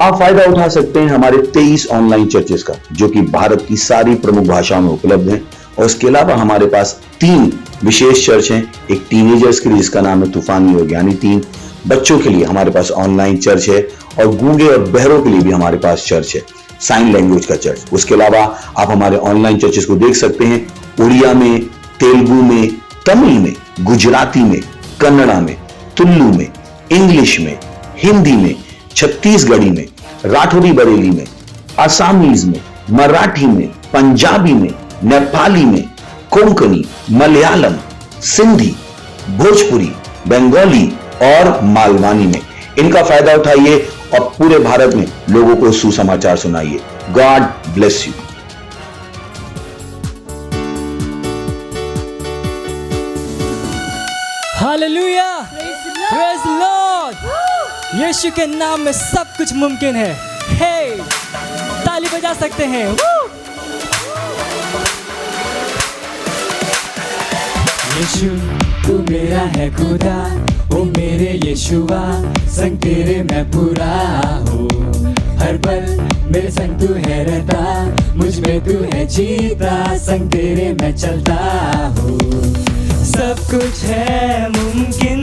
आप फायदा उठा सकते हैं हमारे 23 ऑनलाइन चर्चेस का, जो कि भारत की सारी प्रमुख भाषाओं में उपलब्ध हैं। और इसके अलावा हमारे पास 3 विशेष चर्च हैं। एक टीनेजर्स के लिए जिसका नाम है तूफानी और ज्ञानी 3, बच्चों के लिए हमारे पास ऑनलाइन चर्च है, और गूंगे और बहरों के लिए भी हमारे पास चर्च है, साइन लैंग्वेज का चर्च। उसके अलावा आप हमारे ऑनलाइन चर्चेस को देख सकते हैं उड़िया में, तेलुगु में, तमिल में, गुजराती में, कन्नड़ा में, तुलु में, इंग्लिश में, हिंदी में, छत्तीसगढ़ी में, राठौरी बरेली में, आसामीज में, मराठी में, पंजाबी में, नेपाली में, कोंकणी, मलयालम, सिंधी, भोजपुरी, बंगाली और मालवानी में। इनका फायदा उठाइए और पूरे भारत में लोगों को सुसमाचार सुनाइए। God bless you. Hallelujah, praise the Lord. Yeshu के नाम में सब कुछ मुमकिन है। हे, ताली बजा सकते हैं। यीशु तू मेरा है खुदा, ओ मेरे यीशुआ, संग तेरे मैं पूरा हूँ। हर पल मेरे संग तू है रहता, मुझ में तू है जीता, संग तेरे मैं चलता हूँ। सब कुछ है मुमकिन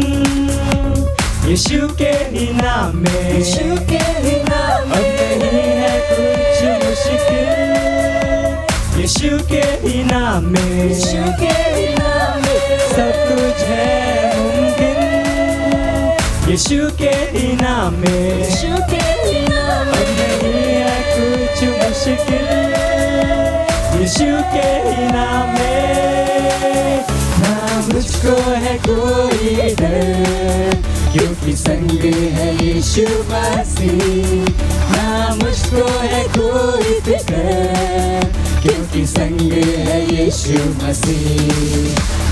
यीशु के ही नाम में, यीशु के ही नाम में। अब नहीं है कुछ मुश्किल यीशु के ही नाम में, यीशु के ही नाम में। सब कुछ है मुमकिन यीशु के ही नाम में, यीशु के ही नाम में। अब नहीं है कुछ मुश्किल यीशु के ही नाम में। ना मुझको है कोई डर, क्योंकि संग है यीशु मसीह। ना मुझको है कोई फिक्र, क्योंकि संग है यीशु मसीह।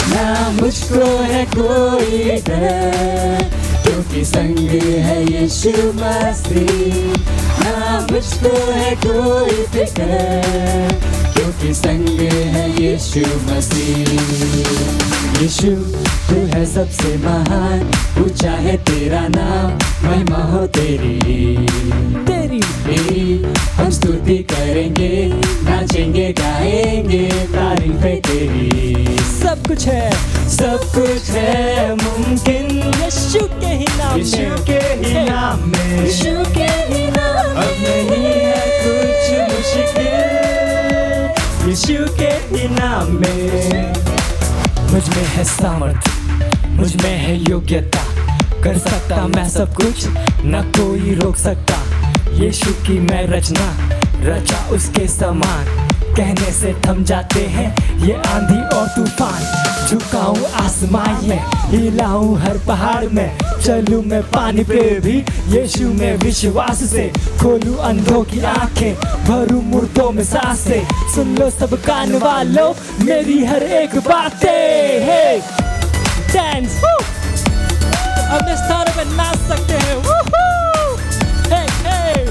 ना मुझको है कोई डर, क्योंकि संग है यीशु मसीह। ना मुझको है कोई फिक्र, क्योंकि संग है यीशु मसीह। यीशु तू है सबसे महान, ऊंचा है तेरा नाम, महिमा हो तेरी हम स्तुति करेंगे, नाचेंगे गाएंगे, तारीफें तेरी। सब कुछ है मुमकिन यीशु के ही नाम में, यीशु के ही नाम में, यीशु के ही नाम में। अब नहीं है कुछ मुश्किल यीशु के ही नाम में। मुझ में है सामर्थ, मुझ में है योग्यता, कर सकता मैं सब कुछ, न कोई रोक सकता। यीशु की मैं रचना, रचा उसके समान, कहने से थम जाते हैं ये आंधी और तूफान। झुकाऊं आसमान में, हिलाऊं हर पहाड़ में, चलूं मैं पानी पे भी यीशु में विश्वास से। खोलूं अंधों की आंखें, भरूं मुर्दों में सांसें, सुन लो सब कान वालों मेरी हर एक बातें। हे डांस, अपने स्थानों पे नाच सकते हैं। हे हे,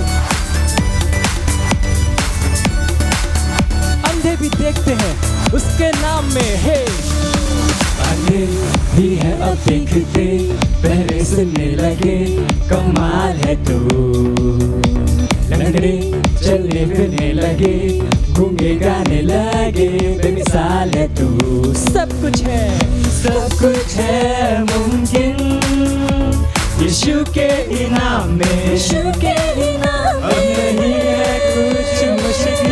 अंधे भी देखते हैं उसके नाम में। हे अंधे भी है अब देखते, बहरे सुनने लगे, कमाल है तू। लंगड़े चलने फिरने लगे, गूंगे गाने लगे, बेमिसाल है तू। सब कुछ है मुमकिन यीशु के ही नाम में, यीशु के ही नाम में। अब नहीं है कुछ मुश्किल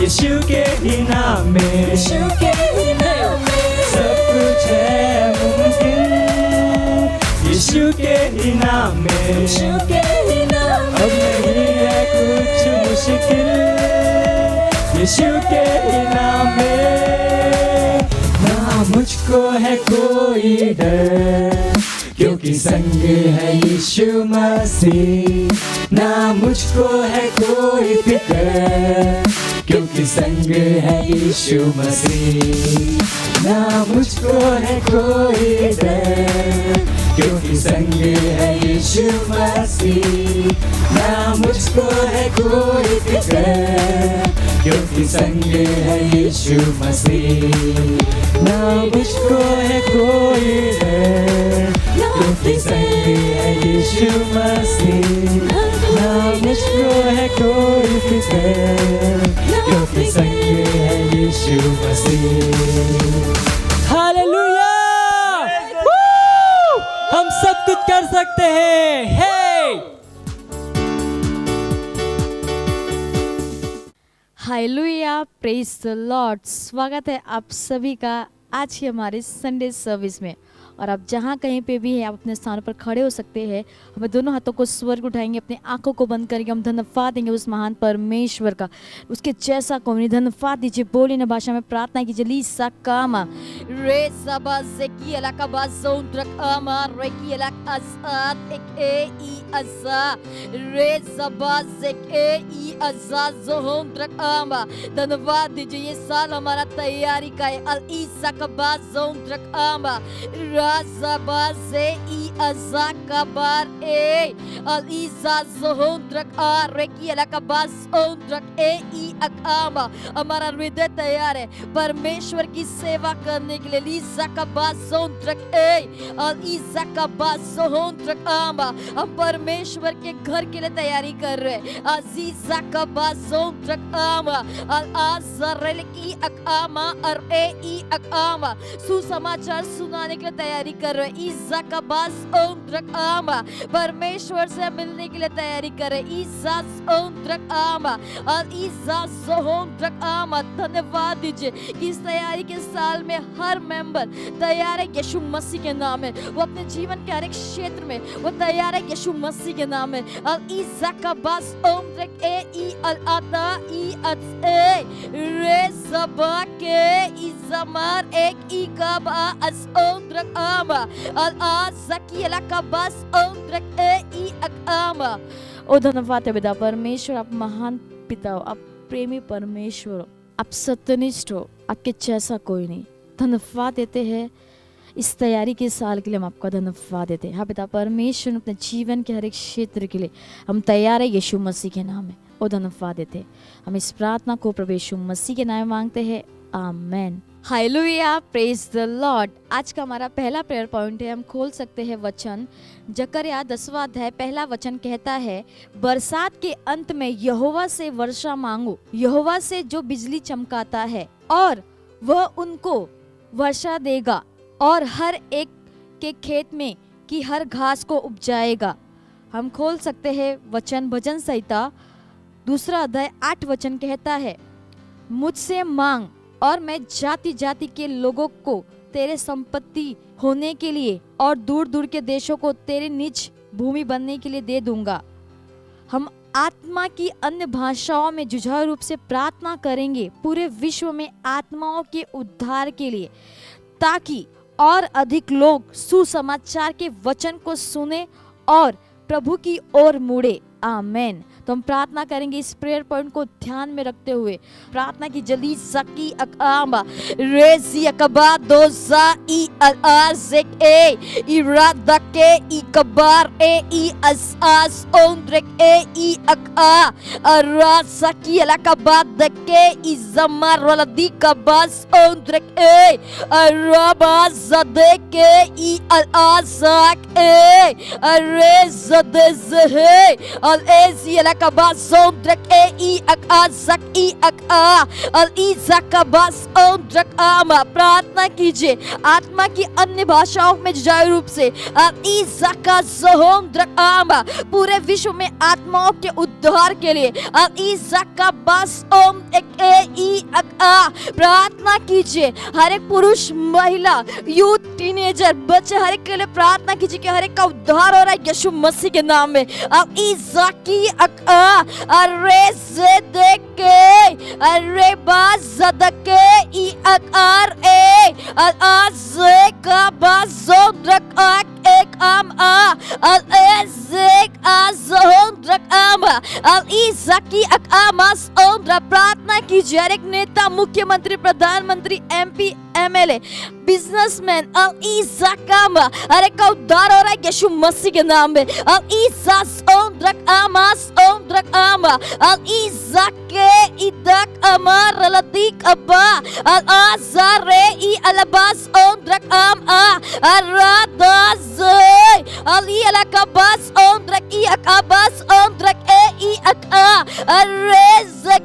यीशु के ही नाम में, यीशु के ही नाम में। सब कुछ है मुमकिन यीशु के ही नाम में, यीशु के ही नाम में। अब नहीं है कुछ मुश्किल यीशु के ही नाम में। ना मुझको है कोई डर, क्योंकि संग है यीशु मसीह। ना मुझको है कोई फिक्र, क्योंकि संग है यीशु मसीह। ना मुझको है कोई डर, क्योंकि संग है यीशु मसीह। ना मुझको है कोई फिक्र, क्योंकि संग है यीशु मसीह। ना मुझको है कोई डर, क्योंकि संग है यीशु मसीह। जो अपने संग है यीशु मसीह। हालेलुया, हम सब कुछ कर सकते हैं। हे हालेलुया, प्रेज द लॉर्ड। स्वागत है आप सभी का आज की हमारे संडे सर्विस में। और आप जहाँ कहीं पे भी हैं, आप अपने स्थान पर खड़े हो सकते हैं। हमें दोनों हाथों को स्वर्ग उठाएंगे, अपनी आंखों को बंद करेंगे, हम धन्यवाद देंगे उस महान परमेश्वर का, उसके जैसा कोई नहीं। धन्यवाद दीजिए, बोली न भाषा में प्रार्थना कीजिए। लीसा कामा रे सबा ज़ेकी अलका बाज़ों ट्रक आमा रेकी अलक अज़ात एक ई अज़ा रे सबा ज़ेके ई अज़ा ज़ों ट्रक आमा। धन्यवाद दीजिए, ये साल हमारा तैयारी का है। अल ईसा का बाज़ों ट्रक आमा Zabaze I azakabar e al izazondrak a reki alakabas ondrak e I akama। हमारा हृदय तैयार है परमेश्वर की सेवा करने के लिए। लीज़ाकाबाज़ोंट्रक ए अल ईज़ाकाबाज़ोंट्रक आमा। हम परमेश्वर के घर के लिए तैयारी कर रहे हैं। अज़ीज़ाकाबाज़ोंट्रक आमा अल आज़रेल की अकामा अर ए ई अकामा। सुसमाचार सुनाने के लिए तैयारी कर रहे हैं। ईज़ाकाबाज़ोंट्रक आमा, परमेश्वर से मिलने के लिए तैयारी कर रहे हैं। ईज़ाज़ोंट्रक आमा अल ईज़ाज़ोंट्रक आमा। धन्यवाद दीजिए कि इस तैयारी के साल में हर मेंबर तैयार है यीशु मसीह के नाम में। वो अपने जीवन के हर एक क्षेत्र में वो तैयार है यीशु मसीह के नाम में। अल ईज़ाकाबाज़ोंट्रक ए ई अल आता ई अत ए रे सबा के इज़मार एक ई काबा अज़ोंट्रक आमा अल आज़की अलकाबाज़ोंट्रक ए ई अकामा। ओ धन्यवाद है पिता परमेश्वर, आप महान पिता हो, आप प्रेमी परमेश्वर हो, आप सत्यनिष्ठ हो, आपके जैसा कोई नहीं। धन्यवाद देते हैं इस तैयारी के साल के लिए, हम आपका धन्यवाद देते हैं। हाँ पिता परमेश्वर, अपने जीवन के हर एक क्षेत्र के लिए हम तैयार है यीशु मसीह के नाम में। ओ धन्यवाद देते हैं। हम इस प्रार्थना को प्रभु यीशु मसीह के नाम में मांगते हैं, amen. Hallelujah, praise the Lord. आज का हमारा पहला प्रेयर पॉइंट है, हम खोल सकते हैं वचन जकरिया 10वां अध्याय पहला वचन कहता है, बरसात के अंत में यहोवा से वर्षा मांगो, यहोवा से जो बिजली चमकाता है, और वह उनको वर्षा देगा और हर एक के खेत में की हर घास को उपजाएगा। हम खोल सकते हैं वचन भजन संहिता 2 अध्याय 8 वचन कहता है, मुझसे मांग और मैं जाति जाति के लोगों को तेरे संपत्ति होने के लिए और दूर दूर के देशों को तेरे निज भूमि बनने के लिए दे दूंगा। हम आत्मा की अन्य भाषाओं में जुझारू रूप से प्रार्थना करेंगे पूरे विश्व में आत्माओं के उद्धार के लिए, ताकि और अधिक लोग सुसमाचार के वचन को सुने और प्रभु की ओर मुड़े। आमेन। तो हम प्रार्थना करेंगे इस प्रेयर पॉइंट को ध्यान में रखते हुए। प्रार्थना की जली सकी अकामा रेजी अकबा दोजा ई अज़ेक ए इरादा के ई कबार ए ई असास ओंद्रेक ए ई अका अरा सकी अलकबा दके ई जमर वलदी कबास ओंद्रेक ए अराबा जदे के ई अज़ाक ए अरे जदे जहे अल एजी अलकाबाज़ोंट्रक ए ई अक़ाज़क ई अक़ा अल ईज़ाकाबाज़ोंट्रक आमा। प्रार्थना कीजिए आत्मा की अन्य भाषाओं में जुझारू रूप से। अल ईज़ाकाज़ोंट्रक आमा, पूरे विश्व में आत्माओं के उद्धार के लिए। अल ईज़ाकाबाज़ोंट्रक ए ई अक़ा। प्रार्थना कीजिए हर एक पुरुष, महिला, यूथ, टीनेजर, बच्चे, हर एक के लिए प्रार्थना कीजिए कि हर एक का उद्धार हो रहा है यीशु मसीह के नाम में। अब ईज़ाकी अका अरे ज़ेदेके अरे बाज़दके ई अकार ए अल आज़ेका बाज़ोंट्रक आक एक आम आ अल एज़ेक आज़ोंट्रक आम अल ईज़ाकी अकामास ओंट्रा। प्रार्थना कीजिए हर एक नेता, मुख्यमंत्री, प्रधानमंत्री, MP, MLA, बिजनेसमैन, अल ईज़ाकामा, हर एक का उद्धार हो रहा है यीशु मसीह के नाम में। अल ईज़ास ओंट्रक आमास ओंट्रक आमा अल ईज़ाके इदक अमर लदीक अब्बा अल आज़ारे ई अलबास ओंट्रक आम आ अरादाज़ अल ई अलकाबास ओंट्रक ई अकाबास ओंट्रक ए i ak a rezek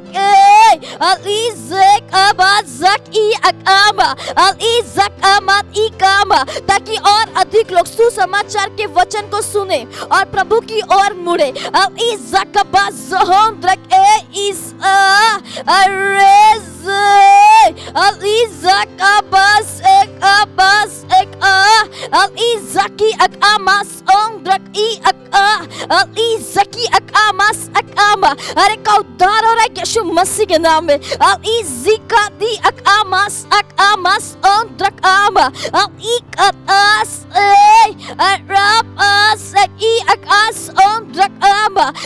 al izek abazak i ak ama al izak amat i kama, ताकि और अधिक लोग सुसमाचार के वचन को सुने और प्रभु की ओर मुड़े। अब इज़क बाज़ोंद्रक इस अरेज़ अब इज़क बास एक अब इज़की अक आमास ओंद्रक ई अक अब इज़की अक आमास अक आमा, अरे का उद्धार हो रहा है यीशु मसीह के नाम में। अब इज़का दी अक आमास ओंद्रक आमा अब इकतास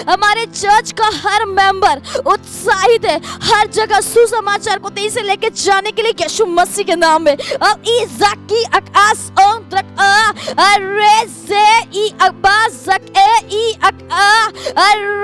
हमारे चर्च का हर मेंबर उत्साहित है हर जगह सुसमाचार को तेजी से लेके जाने के लिए यीशु मसीह के नाम में। अब इज़की अकास ओंद्रक रेज़े ई अबाज़क ई अका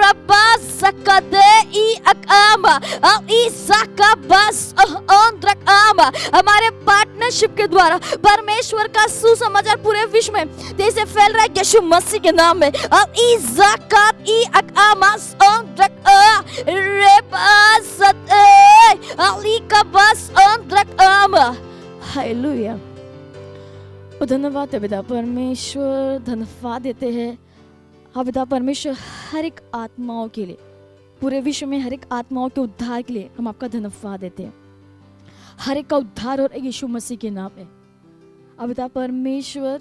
रबाज़कदे ई अकामा अब इज़का बस ओंद्रक आमा, हमारे पार्टनरशिप के द्वारा परमेश्वर का सुसमाचार पूरे विश्व में तेजी से फैल रहा है यीशु मसीह के नाम में। अब इज़ाकत ई अकामास ओंद्रक रेबासत अली का बस ओंद्रक आमा। हालेलुया। धन्यवाद पिता परमेश्वर, धन्यवाद देते हैं हाँ पिता परमेश्वर हर एक आत्माओं के लिए, पूरे विश्व में हर एक आत्माओं के उद्धार के लिए हम आपका धन्यवाद देते हैं। हर एक का उद्धार और यीशु मसीह के नाम है। अब पिता परमेश्वर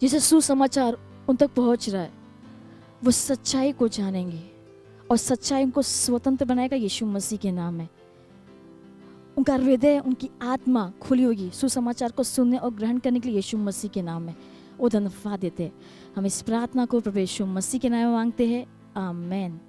जिसे सुसमाचार उन तक पहुंच रहा है वो सच्चाई को जानेंगे और सच्चाई उनको स्वतंत्र बनाएगा यीशु मसीह के नाम में। उनका हृदय, उनकी आत्मा खुली होगी सुसमाचार को सुनने और ग्रहण करने के लिए यीशु मसीह के नाम में। वो धन्यवाद देते हैं। हम इस प्रार्थना को प्रभु यीशु मसीह के नाम में मांगते हैं, आमीन।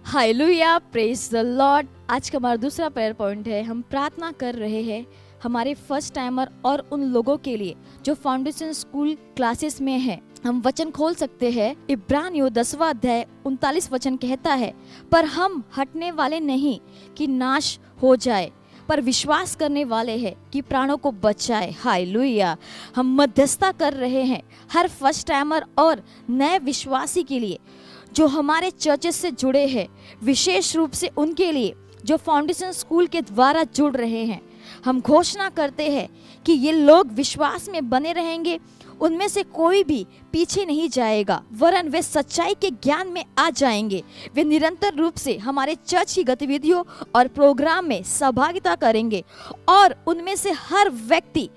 Hallelujah, praise the Lord. आज का हमारा दूसरा प्रेयर पॉइंट है, हम प्रार्थना कर रहे हैं हमारे फर्स्ट टाइमर और उन लोगों के लिए जो फाउंडेशन स्कूल क्लासेस में हैं। हम वचन खोल सकते हैं। इब्रानियों 10वां अध्याय 39 वचन कहता है, पर हम हटने वाले नहीं कि नाश हो जाए, पर विश्वास करने वाले हैं कि प्राणों को बचाए। हालेलुया। हम मध्यस्थता कर रहे हैं हर फर्स्ट टाइमर और नए विश्वासी के लिए जो हमारे चर्चेस से जुड़े हैं, विशेष रूप से उनके लिए जो फाउंडेशन स्कूल के द्वारा जुड़ रहे हैं। हम घोषणा करते हैं कि ये लोग विश्वास में बने रहेंगे, उनमें से कोई भी पीछे नहीं जाएगा, वरन वे सच्चाई के ज्ञान में आ जाएंगे। वे निरंतर रूप से हमारे चर्च की गतिविधियों और प्रोग्राम में सहभागिता करेंगे और उनमें से हर व्यक्ति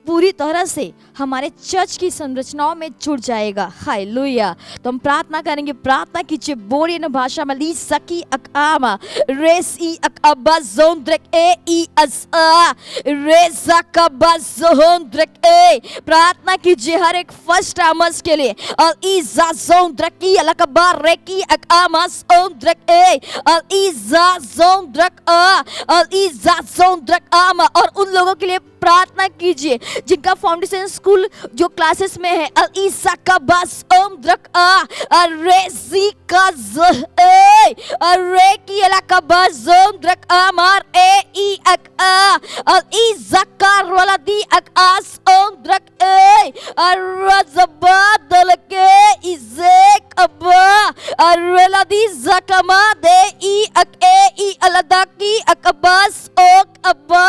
पूरी तरह से हमारे चर्च की संरचनाओं में जुड़ जाएगा। हालेलुया। तो हम प्रार्थना करेंगे। प्रार्थना कीजिए बोरियन भाषा में। ली सकी अकामा रेस ई अकबा जोंद्रक ए ई असा रेसा कबा जोंद्रक ए। प्रार्थना कीजिए हर एक फर्स्ट टाइमर्स के लिए। और ईजा जोंद्रक ई अलकबा रेकी अकामा जोंद्रक ए और ईजा जोंद्रक आ और ईजा जोंद्रक आमा। और उन लोगों के लिए प्रार्थना कीजिए जिनका फाउंडेशन स्कूल जो क्लासेस में है। अल ईसा का बस ओम द्रक आ रेजी का ज ए अरे की अला का बस ओम द्रक आ मार ए ई अक आ अल ईसा का रोला दी अक आस ओम द्रक ए अरजबा दल के इजेक अबा अरला दी जकमा दे ई अक ए ई अलदा की अकबास ओक अबा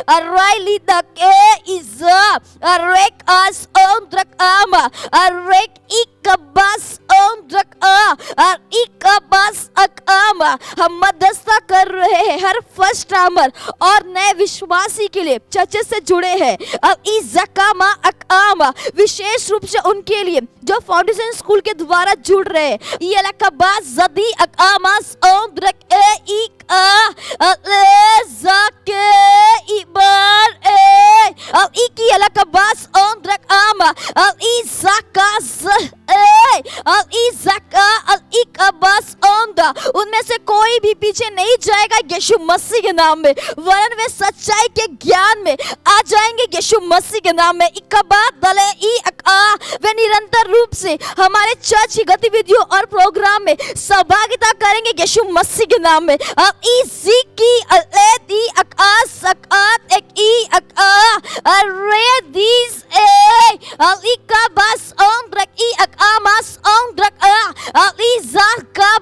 अराइली के इज़ा अरेक आस ओम द्रक आमा अरेक इकबास ओम द्रक आ इकबास अकामा। हम मध्यस्थता कर रहे हैं हर फर्स्ट टाइमर और नए विश्वासी के लिए चर्च से जुड़े हैं। अब इज़कामा अकामा विशेष रूप से उनके लिए जो फाउंडेशन स्कूल के द्वारा जुड़ रहे हैं। ये लकबास जदी अकामास ओम द्रक ए इक आ जाके इबार ए अब इकी अलकबास ओम द्रक आमा अब इज़कास ए अब इज़का अब इकबास ओम दा। उनमें से कोई भी पीछे नहीं जाएगा यीशु मसीह के नाम में, वरन वे सच्चाई के ज्ञान में आ जाएंगे यीशु मसीह के नाम में। इकबात दले ई अका वे निरंतर रूप से हमारे चर्च की गतिविधियों और प्रोग्राम में सहभागिता करेंगे यीशु मसीह के नाम में। अब इसी की अलेदी अकास सकात एक ई अका अरे दिस ए अली का बस ओम द्रक ई अकामास ओम द्रक अली ज़का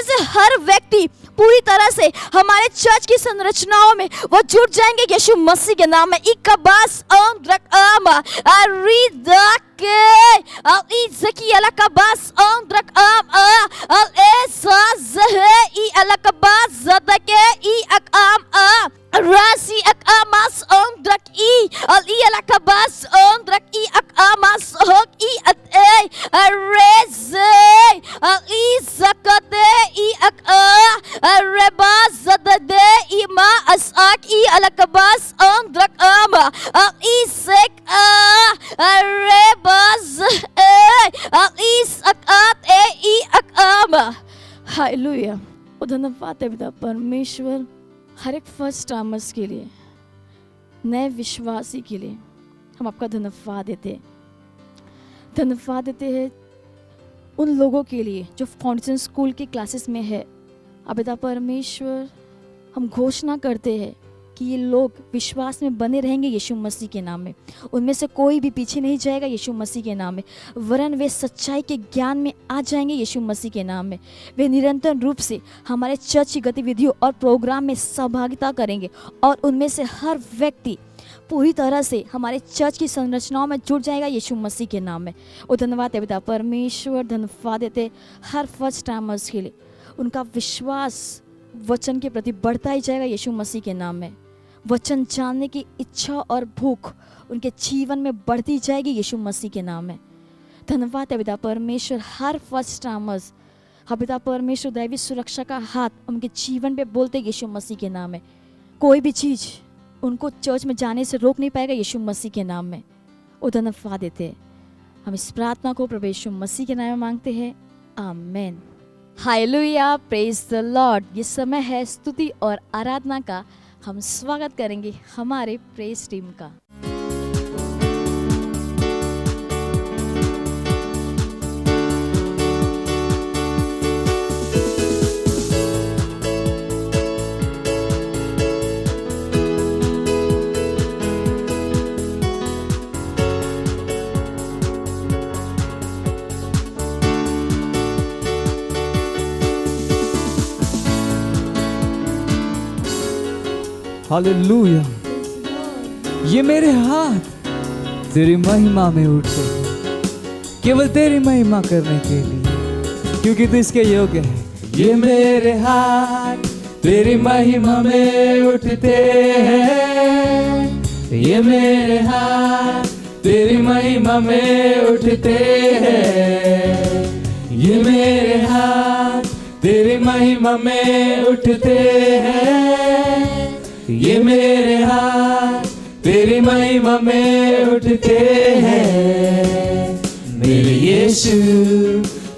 उनमें से हर व्यक्ति पूरी तरह से हमारे चर्च की संरचनाओं में वो जुड़ जाएंगे यीशु मसीह के नाम में। इकबास आमा अरिदके al izaki alakabas ondrak al esazahe I alakabas zadake I akam rasi akamas ondrak I al I alakabas ondrak I akamas hok I at areze al izakade I rebas zadade I ma asak I alakabas ondrak al isek rebas al isakat I akama। Hallelujah. और धन्यवाद है पिता परमेश्वर हर एक first timers के लिए, नए विश्वासी के लिए हम आपका धन्यवाद देते हैं। धन्यवाद देते हैं उन लोगों के लिए जो फाउंडेशन स्कूल की क्लासेस में है। अब पिता परमेश्वर हम घोषणा करते हैं कि ये लोग विश्वास में बने रहेंगे यीशु मसीह के नाम में। उनमें से कोई भी पीछे नहीं जाएगा यीशु मसीह के नाम में, वरन वे सच्चाई के ज्ञान में आ जाएंगे यीशु मसीह के नाम में। वे निरंतर रूप से हमारे चर्च की गतिविधियों और प्रोग्राम में सहभागिता करेंगे और उनमें से हर व्यक्ति पूरी तरह से हमारे चर्च की संरचनाओं में जुड़ जाएगा यीशु मसीह के नाम में। और धन्यवाद है पिता परमेश्वर, धन्यवाद देते हर फर्स्ट टाइमर्स के लिए। उनका विश्वास वचन के प्रति बढ़ता ही जाएगा यीशु मसीह के नाम में। वचन जानने की इच्छा और भूख उनके जीवन में बढ़ती जाएगी यीशु मसीह के नाम में। धन्यवाद है पिता परमेश्वर हर फर्स्ट टाइमर्स, हाँ पिता परमेश्वर दैवी सुरक्षा का हाथ उनके जीवन पे बोलते यीशु मसीह के नाम में। कोई भी चीज़ उनको चर्च में जाने से रोक नहीं पाएगा यीशु मसीह के नाम में। और धन्यवाद देते हैं। हम इस प्रार्थना को प्रभु यीशु मसीह के नाम में मांगते हैं, आमीन। Hallelujah, praise the Lord. ये समय है स्तुति और आराधना का। हम स्वागत करेंगे हमारे प्रेज टीम का। हालेलुया। ये मेरे हाथ तेरी महिमा में उठते हैं, केवल तेरी महिमा करने के लिए, क्योंकि तू इसके योग्य है। ये मेरे हाथ तेरी महिमा में उठते हैं, ये मेरे हाथ तेरी महिमा में उठते हैं, ये मेरे हाथ तेरी महिमा में उठते हैं, ये मेरे हाथ तेरी महिमा में उठते हैं। मेरे यीशु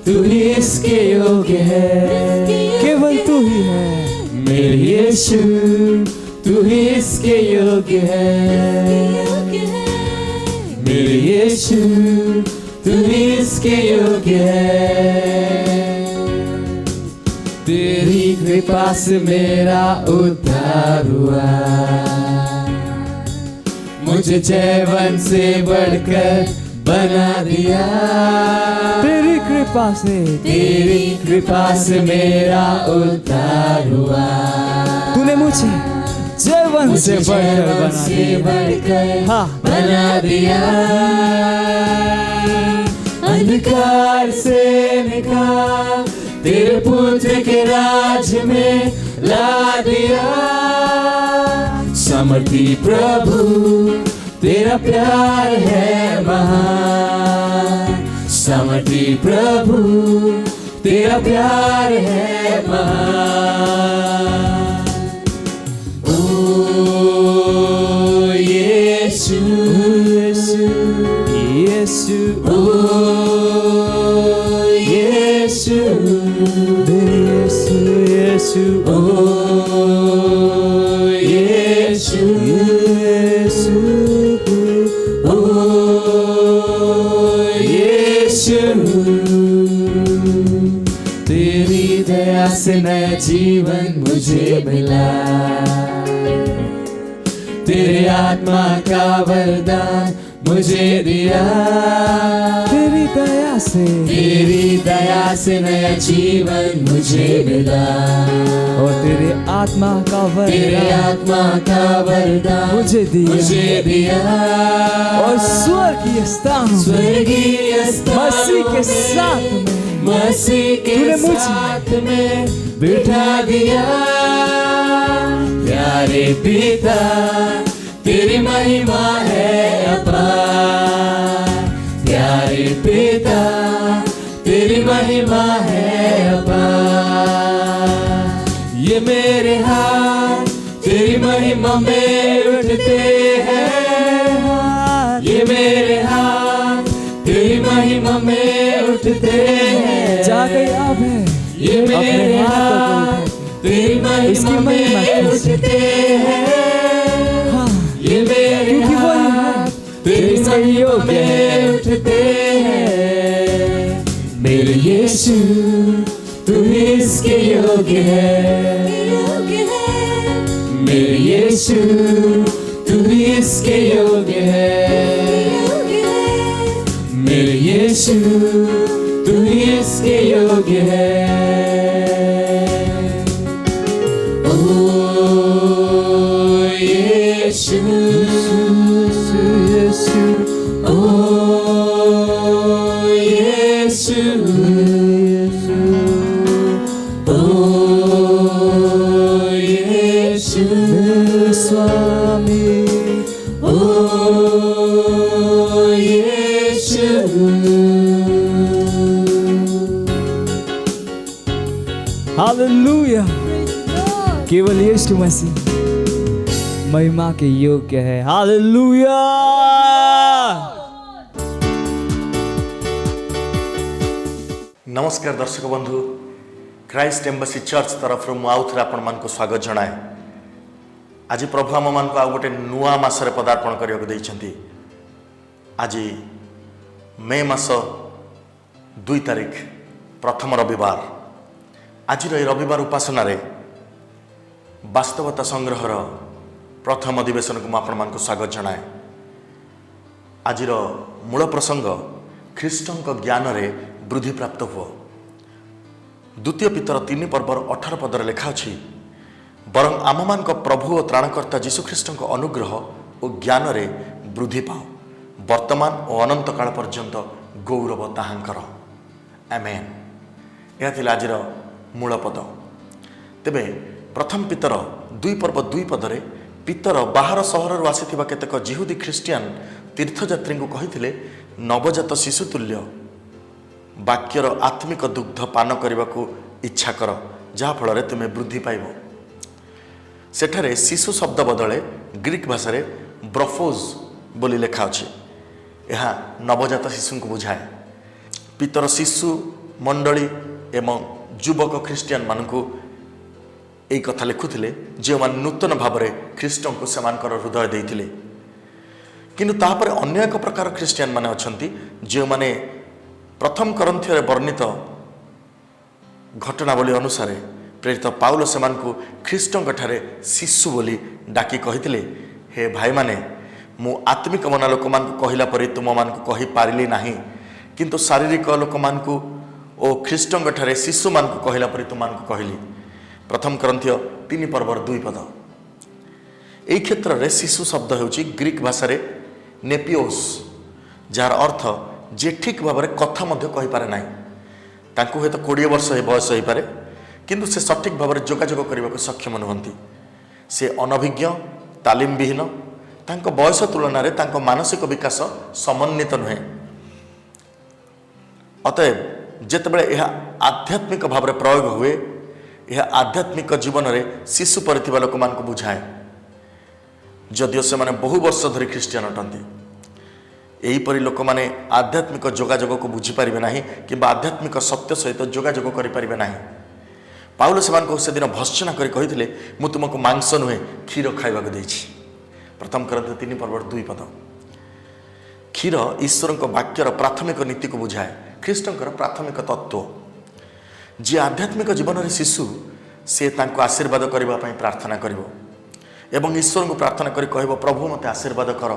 तू ही इसके योग्य है, केवल तू ही है। मेरे यीशु तू ही इसके योग्य है, मेरे यीशु तू ही इसके योग्य है। तेरी कृपा से मेरा उद्धार हुआ, मुझे जयवन से बढ़कर बना दिया। तेरी कृपा से मेरा उद्धार हुआ, तूने मुझे जयवन से बढ़कर बना दिया। अंधकार से निकाल तेरे पुत्र के राज में ला दिया। समर्थी प्रभु तेरा प्यार है महान, समर्थी प्रभु तेरा प्यार है महान। ओ यीशु यीशु यीशु, ओ यीशु यीशु यीशु, ओ यीशु यीशु, ओ यीशु। तेरी दया से नया जीवन मुझे मिला, तेरे आत्मा का वरदान मुझे दिया, तेरी दया से तेरी दया से नया जीवन मुझे मिला, और तेरे आत्मा का तेरे वरदान आत्मा का वरदान मुझे दिया, और स्वर्गीय स्थान स्वर्गीय मसीह के साथ में मसीह के तूने मुझे साथ में बिठा दिया। प्यारे पिता तेरी महिमा है अपार, प्यारे पिता तेरी महिमा है अपार। ये मेरे हाथ तेरी महिमा में उठते हैं, ये मेरे हाथ तेरी महिमा में उठते हैं। जाके अब है ये मेरे हाथ तेरी महिमा में उठते हैं, ये मेरे क्योंकि वही है हाथ तेरी महिमा में उठते हैं। मेरे यीशु तू ही इसके योग्य है, मेरे यीशु तू ही इसके योग्य है, मेरे यीशु तू ही इसके योग्य है। ओ यीशु, यीशु ओ यीशु, ओ यीशु स्वामी, ओ यीशु। हालेलुया। केवल यीशु मसीह महिमा के योग्य है। हालेलुया। नमस्कार दर्शक बंधु, क्राइस्ट एम्बासी चर्च तरफ मु आउ थे आपण मान स्वागत जनाए। आज प्रभु आम मान को गोटे नुआ मासरे पदार्पण करने देइछंती। आज मे मास 2 तारिख प्रथम रविवार। आज रविवार उपासना रे वास्तवता संग्रहर प्रथम अधिवेशन को आपण मान स्वागत जनाए। आज मूल प्रसंग ख्रीष्टंक ज्ञान रे वृद्धि प्राप्त हुआ। द्वितीय पितर 3 पर्वर 18 पदर लेखा अछि, बरं आममान प्रभु और त्राणकर्ता जीशुख्रीष्ट अनुग्रह और ज्ञान रे वृद्धि पाओ, वर्तमान और अनंत काल पर्यंत गौरव ताहांकर। आमेन। यह थिला आजिर मूल पद। तेबे प्रथम पितर 2 पर्व 2 पदरे पितर बाहर सहर आसीथिबा केतेक जिहुदी ख्रीष्टियान तीर्थयात्री को कहिथिले, नवजात शिशु तुल्य वाक्यर आत्मिक दुग्ध पान करने को इच्छा कर, जहाँ फल तुम्हें वृद्धि पाइब। सेठारे शिशु शब्द बदले ग्रीक भाषा रे ब्रफोज बोली लेखा अछि। यह नवजात शिशु को बुझाए। पितर शिशु मंडली एवं युवक ख्रीष्टियान मानकु यही कथा लिखुले, जो मान नूतन भाव में ख्रीष्ट को सेमानकर हृदय देइथिले। किंतु तापर अन्य एक प्रकार ख्रीष्टियान माने अछंती, जो माने प्रथम करंथियर वर्णित घटनावली अनुसार प्रेरित पाउल सेमान को ख्रीष्टंक ठारे शिशु बोली डाकी कहिथिले, हे भाई माने, मु आत्मिक मना लोक मान को कहिला परि तुम मान को कहि पारिली नाही, किंतु शारीरिक लोक मान को ओ ख्रीष्टंक ठारे शिशु मान को कहिला परि तुम मान को कहिली। प्रथम करंथिय 3 पर्वर 2 पद। एई क्षेत्र रे शिशु शब्द हेउची ग्रीक भाषा रे नेपियोस, जार अर्थ जे ठीक भाव में कथा मध्य कहि पारे नाही। तांको हेत 20 वर्ष बयस हो पारे, किंतु से सठिक भाव में जोगाजोग करने को सक्षम नुहंती। से अनभिज्ञ तालीम विहीन, तांको बयस तुलन में तांको मानसिक विकास समन्वित नुहे। अतएव जेतेबेले यह आध्यात्मिक भाव में प्रयोग हुए, यह आध्यात्मिक जीवन में शिशु परिथिबा लोक मान को बुझाए। जदिओ से माने बहु वर्ष धरी ख्रीष्टियान अटंती, यहीपरि लोक मैंने आध्यात्मिक जोगाजोग को बुझीपारे ना कि आध्यात्मिक सत्य सहित जोगाजोग करें ना। पाउल से दिन भर्त्सना कही मु तुमको मांस नुहे क्षीर खाइबा देछि। प्रथम करंथिय 3 पर्वर 2 पद। क्षीर ईश्वर वाक्यर प्राथमिक नीति को बुझाए, ख्रीष्टंकर प्राथमिक तत्व। जी आध्यात्मिक जीवन में शिशु से तांको आशीर्वाद करने प्रार्थना करिवो एवं ईश्वर को प्रार्थना करी कहबो, प्रभु मते आशीर्वाद कर।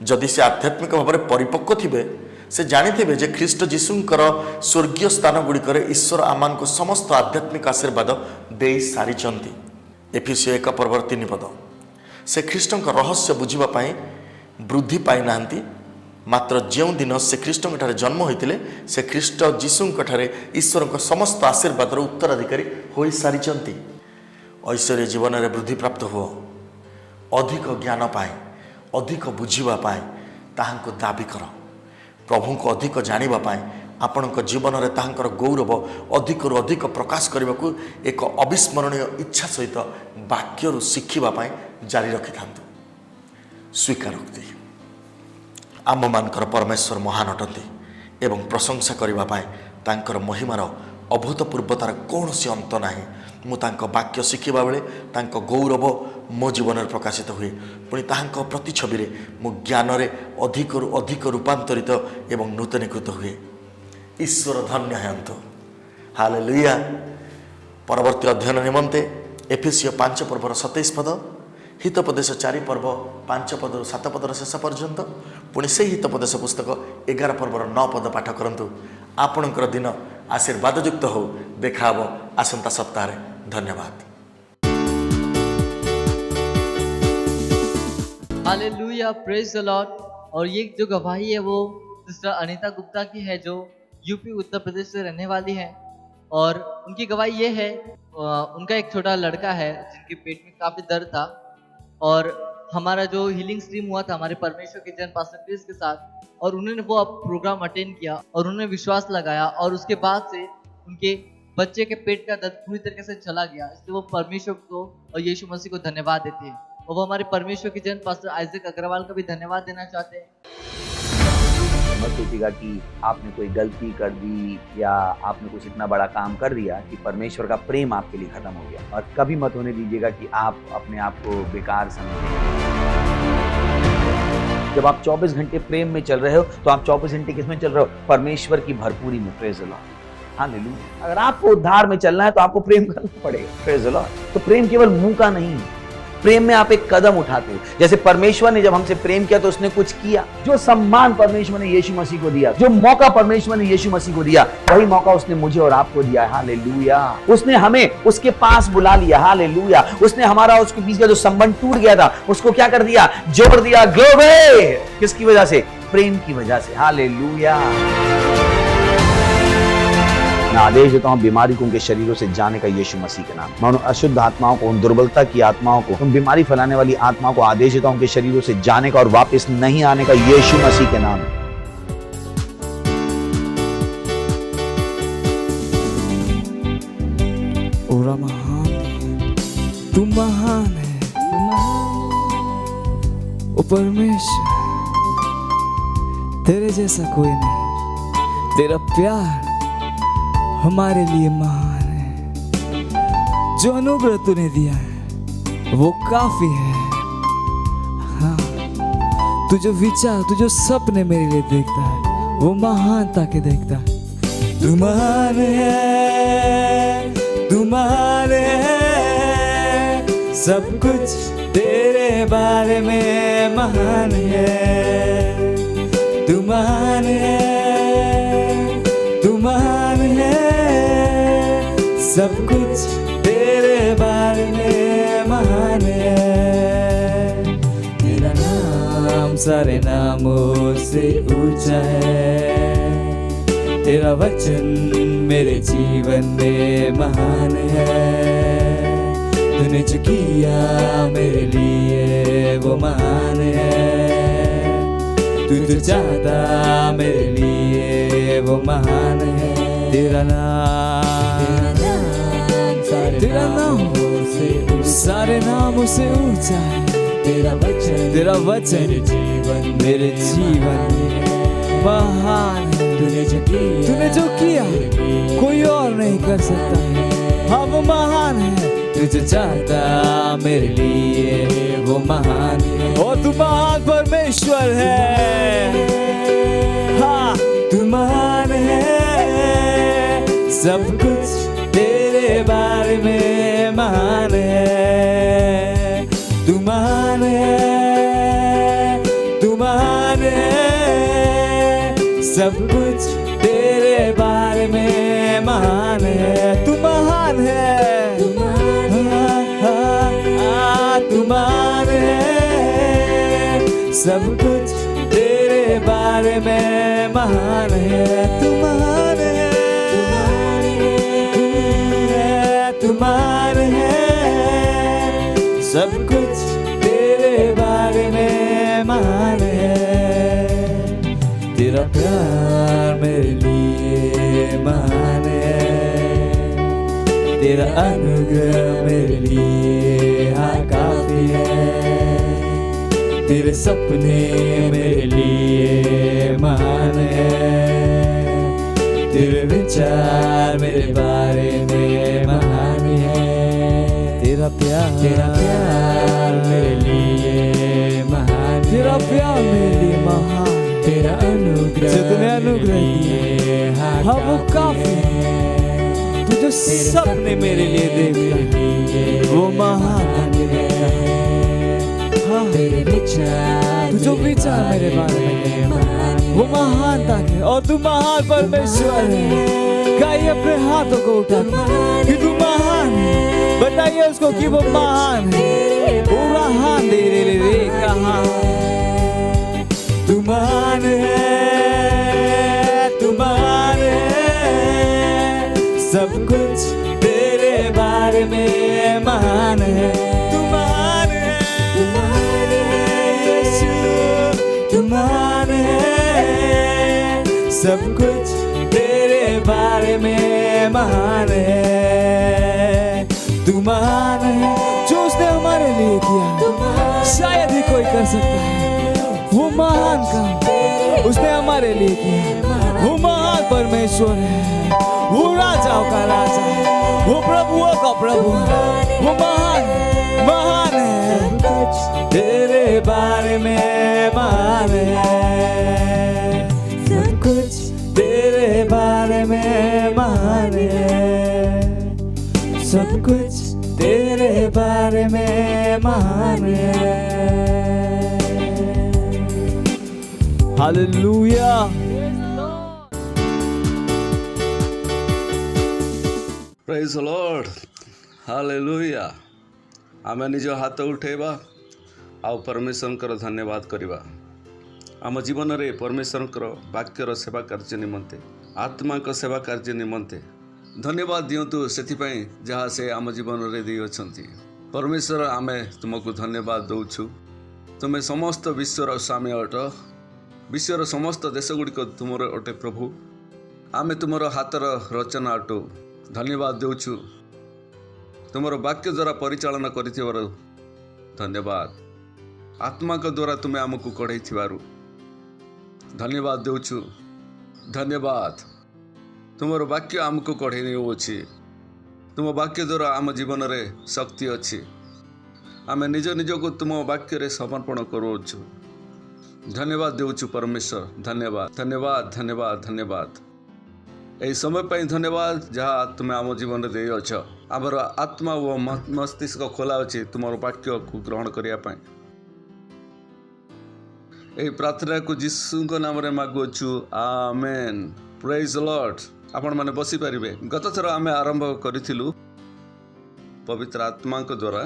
जदि से आध्यात्मिक भाव में परिपक्व थिबे से जानिथिबे जे ख्रीष्ट जीशुंकर स्वर्गीय स्थान गुड़िकर ईश्वर आमान को समस्त आध्यात्मिक आशीर्वाद दे सारी। एफिसियो 1 पर्व 3 पद से ख्रीष्टंक रहस्य बुझिबा पाई वृद्धि पाई नांती, मात्र जो दिन से ख्रीष्टंक ठारे जन्म होइतिले से ख्रीष्ट जीशुंक ठारे ईश्वर समस्त आशीर्वाद उत्तराधिकारी हो सारी। ऐश्वर्य जीवन में वृद्धि प्राप्त हो, अधिक ज्ञान पाए, अधिक बुझिबा पाए ताहांको दाबी कर, प्रभु को अधिक जानिबा पाए आपण जीवन में ताहांकर गौरव अधिक रु अधिक प्रकाश करने को एक अविस्मरणीय इच्छा सहित वाक्य शिखिबा पाए जारी रखि थांतु। स्वीकार करती आम मानकर परमेश्वर महान अटंती एवं प्रशंसा करने पाए तांकर महिमार अभूतपूर्वतार कौन सी अंत नाही। मु तांको वाक्य शिखिबा बेले तांको गौरव मो जीवन में प्रकाशित हुए, पुणी तांको प्रतिछवि रे मु ज्ञान रे अधिक रु अधिक रूपांतरित एवं नूतनीकृत हुए। ईश्वर धन्य हयंतु। हालेलुया। परवर्ती अध्ययन निमंते एफिसियो 5 पर्वर 27 पद, हितोपदेश 4 पर्व 5 पद 7 पदर शेष पर्यंत, पुणी से हितोपदेश पुस्तक 11 पर्वर 9 पद पाठ करंतु। आपणकर दिन आशीर्वाद युक्त हो। देखा हबो आसंता सप्ताह रे। धन्यवाद। Hallelujah, praise the Lord. और ये जो गवाही है वो सिस्टर अनीता गुप्ता की है, जो यूपी उत्तर प्रदेश से रहने वाली है। और उनकी गवाही ये है, उनका एक छोटा लड़का है जिनके पेट में काफ़ी दर्द था, और हमारा जो हीलिंग स्ट्रीम हुआ था हमारे परमेश्वर के जन पास्टर क्रिस के साथ, और उन्होंने वो प्रोग्राम अटेंड किया और उन्होंने विश्वास लगाया, और उसके बाद से उनके बच्चे के पेट का दर्द पूरी तरीके से चला गया। इसलिए वो परमेश्वर को और यीशु मसीह को धन्यवाद देते हैं, और वो हमारे परमेश्वर के जन पास्टर आइजक अग्रवाल का भी धन्यवाद देना चाहते हैं। मत सोचिएगा कि आपने कोई गलती कर दी या आपने कुछ इतना बड़ा काम कर दिया कि परमेश्वर का प्रेम आपके लिए खत्म हो गया, और कभी मत होने दीजिएगा कि आप अपने आप को बेकार समझें। जब आप 24 घंटे प्रेम में चल रहे हो तो आप 24 घंटे किस में चल रहे हो? परमेश्वर की भरपूरी में। Praise the Lord. हालेलुया। अगर आपको उद्धार में चलना है तो आपको प्रेम करना पड़ेगा। Praise the Lord. तो प्रेम केवल मुंह का नहीं, प्रेम में आप एक कदम उठाते हो। जैसे परमेश्वर ने जब हमसे प्रेम किया तो उसने कुछ किया। जो सम्मान परमेश्वर ने यीशु मसीह को दिया, जो मौका परमेश्वर ने यीशु मसीह को दिया, वही मौका उसने मुझे और आपको दिया। हालेलुया। उसने हमें उसके पास बुला लिया। हालेलुया। उसने हमारा उसके बीच का जो संबंध टूट गया था उसको क्या कर दिया? जोड़ दिया। ग्लोरी। किसकी वजह से? प्रेम की वजह से। हालेलुया। मैं आदेश देता हूं बीमारी को उनके शरीरों से जाने का यीशु मसीह के नाम। मैं उन अशुद्ध आत्माओं को, उन दुर्बलता की आत्माओं को, उन बीमारी फैलाने वाली आत्माओं को आदेश देता हूं उनके शरीरों से जाने का और वापस नहीं आने का यीशु मसीह के नाम। ओरा महान है, तू महान है, ओ परमेश्वर, तेरे जैसा कोई नहीं। तेरा प्यार हमारे लिए महान है। जो अनुग्रह तूने दिया है वो काफी है। हाँ, तू जो विचार, तू जो सपने मेरे लिए देखता है वो महानता के देखता है। तू महान है, तू महान है, सब कुछ तेरे बारे में महान है। तू महान है, तू महान है, सब कुछ तेरे बारे में महान है। तेरा नाम सारे नामों से ऊंचा है। तेरा वचन मेरे जीवन में महान है। तूने जो किया मेरे लिए वो महान है। तू जो चाहता मेरे लिए वो महान है। तेरा नाम सारे नामों से ऊंचा है। तेरा वचन मेरे जीवन में महान है। तूने जो किया कोई और नहीं कर सकता है। हाँ, वो महान है। तू जो चाहता मेरे लिए वो महान है। और तू महान परमेश्वर है। हाँ, तू महान है, सब कुछ तेरे बारे में महान है। तू महान है, तू महान सब कुछ तेरे बारे में महान है, तू महान है, तू महान है, सब कुछ तेरे बारे में महान है, तेरा प्यार मेरे लिए महान है, तेरा अनुग्रह मेरे लिए हाँ काफी है, तेरे सपने मेरे लिए महान है, तेरे विचार मेरे बारे में महान है, तेरा प्यार मेरे लिए महान, तेरा प्यार मेरे लिए महान, तेरा अनुग्रह जितने अनुग्रह दिए हाँ वो काफी है, तू जो सपने मेरे लिए देखता वो महान है, हाँ तेरे विचार तू जो विचार मेरे बारे में वो महानता है, और तू महान परमेश्वर है। गाइए अपने हाथों को उठा कि तू महान है, बताइए उसको कि वो महान है, वो महान दे रे कहाँ तू महान है, तू महान है, सब कुछ तेरे बारे में महान है, तू महान है, तू महान है यीशु, तू महान है, सब कुछ तेरे बारे में महान है, तू महान है, जो उसने हमारे लिए किया शायद ही कोई कर सकता है, वो महान काम उसने हमारे लिए किया, वो महान परमेश्वर है, वो राजाओं का राजा है, वो प्रभुओं का प्रभु है, वो महान महान है, तेरे बारे में महान है, सब कुछ तेरे बारे में महान है, सब कुछ तेरे बारे में महान है। हालेलुया। Praise Lord, hallelujah. आमे निज हाथ उठेबा आ परमेश्वर धन्यवाद करवा। आम जीवन में परमेश्वर वाक्यर सेवा कार्य निमंते, आत्मा को सेवा कार्य निमंते धन्यवाद दिंतु से जहाँ से आम जीवन में दी अच्छा। परमेश्वर आमे तुमको धन्यवाद दौछु। तुम्हें समस्त विश्वर स्वामी अट, विश्वर समस्त देश गुड़िक तुमर अटे प्रभु। आमे तुमर हाथर रचना अटु, धन्यवाद देउछु। तुमर वाक्य द्वारा परिचालन करिथिबार धन्यवाद। आत्मा के द्वारा तुम्हें आमको कढ़ई धन्यवाद देउछु। धन्यवाद, तुमर वाक्य आमको कढ़ई नेउछि। तुम वाक्य द्वारा आम जीवन में शक्ति अच्छी। आमे निज निज को तुम वाक्य रे समर्पण करूछु। धन्यवाद देउछु परमेश्वर। धन्यवाद धन्यवाद धन्यवाद धन्यवाद। यही समय पर धन्यवाद जहाँ तुम्हें आम जीवन में दे अछ। आमर आत्मा व मस्तिष्क खोला अच्छी तुम वाक्य को ग्रहण करने। यही प्रार्थना को जीसु नाम रे मागुछु, आमेन। Praise Lord. आपण माने बसी पारिबे। गत थर आमे आरंभ करिथिलु पवित्र आत्मा को द्वारा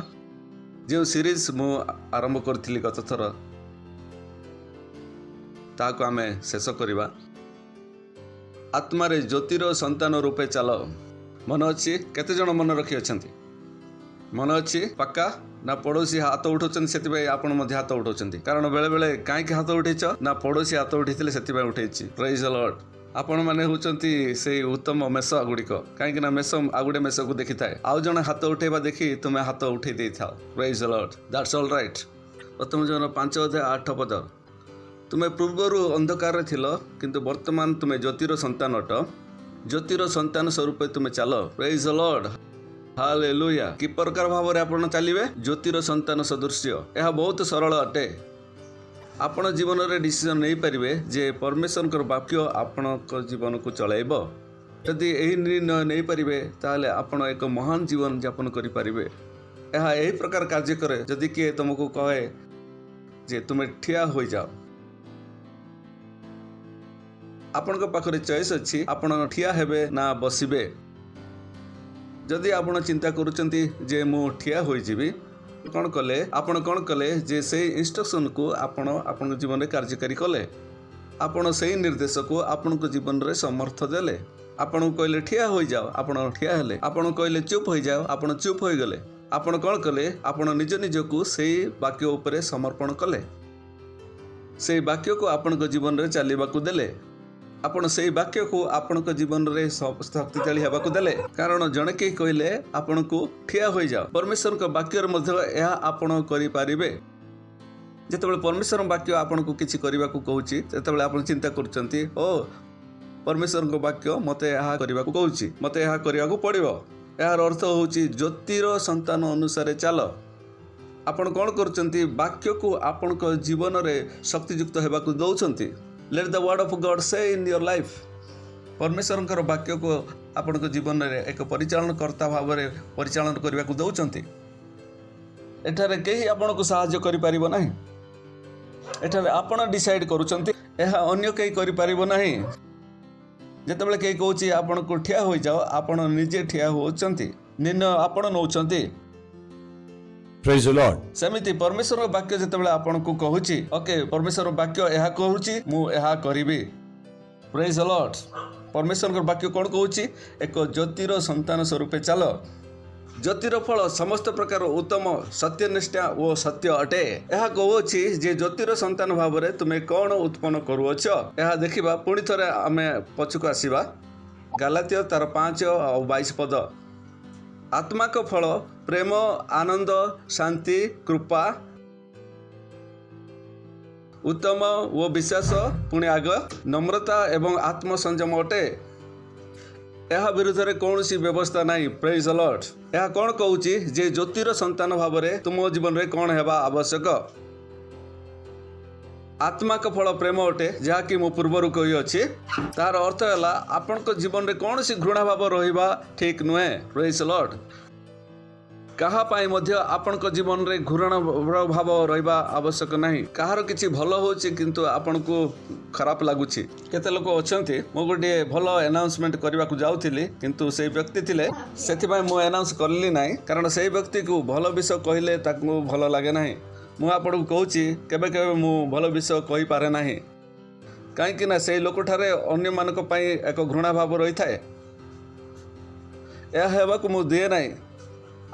जो सीरीज मु आरंभ करथिली गत थर, ताको आमे शेष करिबा। आत्मा रे ज्योतिर संतान रूपे चल। मन अच्छी केते जण मन रखी अछंती? मन अच्छी पक्का ना? पड़ोसी हाथ उठाउछन सेति आपण मध्ये हाथ उठाउछन? कारण बेले बेले काहे हाथ उठैछ ना पड़ोसी हाथ उठैथिले सेति उठैछि। Praise the Lord. आपण माने होचंती से उत्तम मेष गुड़िक, कहीं मेष आगुड़े मेष को देखी थाए, आउ जन हाथ उठेबा देखी तुम्हें हाथ उठे दे था। Praise the Lord. That's all right. प्रथम जन 5:8 तुम्हें पूर्वर अंधकार थिल किंतु वर्तमान तुम्हें ज्योतिर संतान अट। ज्योतिर संतान स्वरूप तुम्हें चल। Praise the Lord. हालेलुया। कि प्रकार भाव में आपण चलिए ज्योतिर संतान सदृश्य। यह बहुत सरल अटे। आपण जीवन में डिसीजन नहीं पारे जे परमेश्वर वाक्य आपण जीवन को चलाइब। यदि यही निर्णय नहीं पारे ताहले आपण एक महान जीवन यापन करें। यह यही प्रकार कार्य करे जदि किए तुमको कहे जे तुम्हें ठिया हो जाओ। आपण पाखरे चॉइस अच्छी, आपण ठिया हेबे ना बसिबे। जदि आपण चिंता करुचंती जे मु ठिया होई जीवी, कौन कले आपण कौन कले जे से इंस्ट्रक्शन को आपण आपण जीवन में कार्यकारी कले आपण से निर्देश को आपण जीवन में समर्थ देले आपण कहले ठिया हो जाओ आपण ठिया हेले आपण कहले चुप हो जाओ आपण चुप हो गले आपण कौन कले आपण निज निज को से वाक्य उपरे समर्पण कले से वाक्य को आपण जीवन में चलवा देले आपण से वाक्य को आपण जीवन में शक्तिशाली होगा देले कारण जड़े कहीं कहले आपण को ठिया हो जाओ परमेश्वर वाक्य आपण करें जिते परमेश्वर वाक्य आपण को किसी करने को कहूँ से आप चिंता कर परमेश्वर वाक्य मत यह करने को कहूँ मत यह करने को पड़ो यार अर्थ हूँ ज्योतिर संतान अनुसार चल आपण कौन कर वाक्य को आपण जीवन में शक्तियुक्त होगा दौरान let the word of God से इन योर लाइफ परमेश्वर वाक्य को आपण जीवन में एक परिचालनकर्ता भाव में परिचालन करने को दौरान एठारे कहीं आपण को साहाय्य करि परिबो नाही एठारे आपण डिसाइड करूछंती एहा अन्य कहीं करि परिबो नाही जेतेबेले कहीं कहूची आपण को ठिया हो जाओ आपण निजे ठिया होचंती निर्णय आपण नौचंती प्रेज द लॉर्ड सेमिति परमेश्वर वाक्य जेतेबेले आपण को कहूची ओके परमेश्वर वाक्य एहा कहूची मु एहा करिबी प्रेज द लॉर्ड परमेश्वर वाक्य कोन कहूची एक ज्योतिर संतान स्वरूपे चलो ज्योतिर फल समस्त प्रकार उत्तम सत्यनिष्ठा और सत्य अटे यह कहूँ जे ज्योतिर संतान भाव में तुम्हें कौन उत्पन्न करुअछ यह देखा पुणी थे आम पछक आसवा गालातिय तार 5 और 22 पद आत्मा को फल प्रेम आनंद शांति कृपा उत्तम वो विश्वास पुणी आग नम्रता एवं आत्मसंयम अटे यह विरुद्ध रे कौन सी व्यवस्था नहीं प्रेज द लॉर्ड यह कौन कहूँ जे ज्योतिर संतान भाव में तुम जीवन में कौन हेबा आवश्यक आत्मा का फल प्रेम अटे जहाँकि मु पूर्वर कही अच्छी तार अर्थ है आपण जीवन में कौन सी घृणा भाव रहा ठीक नुहे प्रेज द लॉर्ड कहा पाई मध्य आपण जीवन में घृणा भाव रहा आवश्यक नहीं कहार किसी भल हो किंतु आपण को खराब लगुच केते लोक अच्छा मु गोटे भल अनाउंसमेंट करने को जाऊँगी किंतु से व्यक्ति थे से मु अनाउंस कली ना कारण से व्यक्ति को भल विषय कहले भल लगे ना मु आपको कहूँ केबे केबे मु भल विषय कही पारे ना कहीं से लोक ठारे अन्य मानक पई एक घृणा भाव रही थाए यह हेबा को मु दिए ना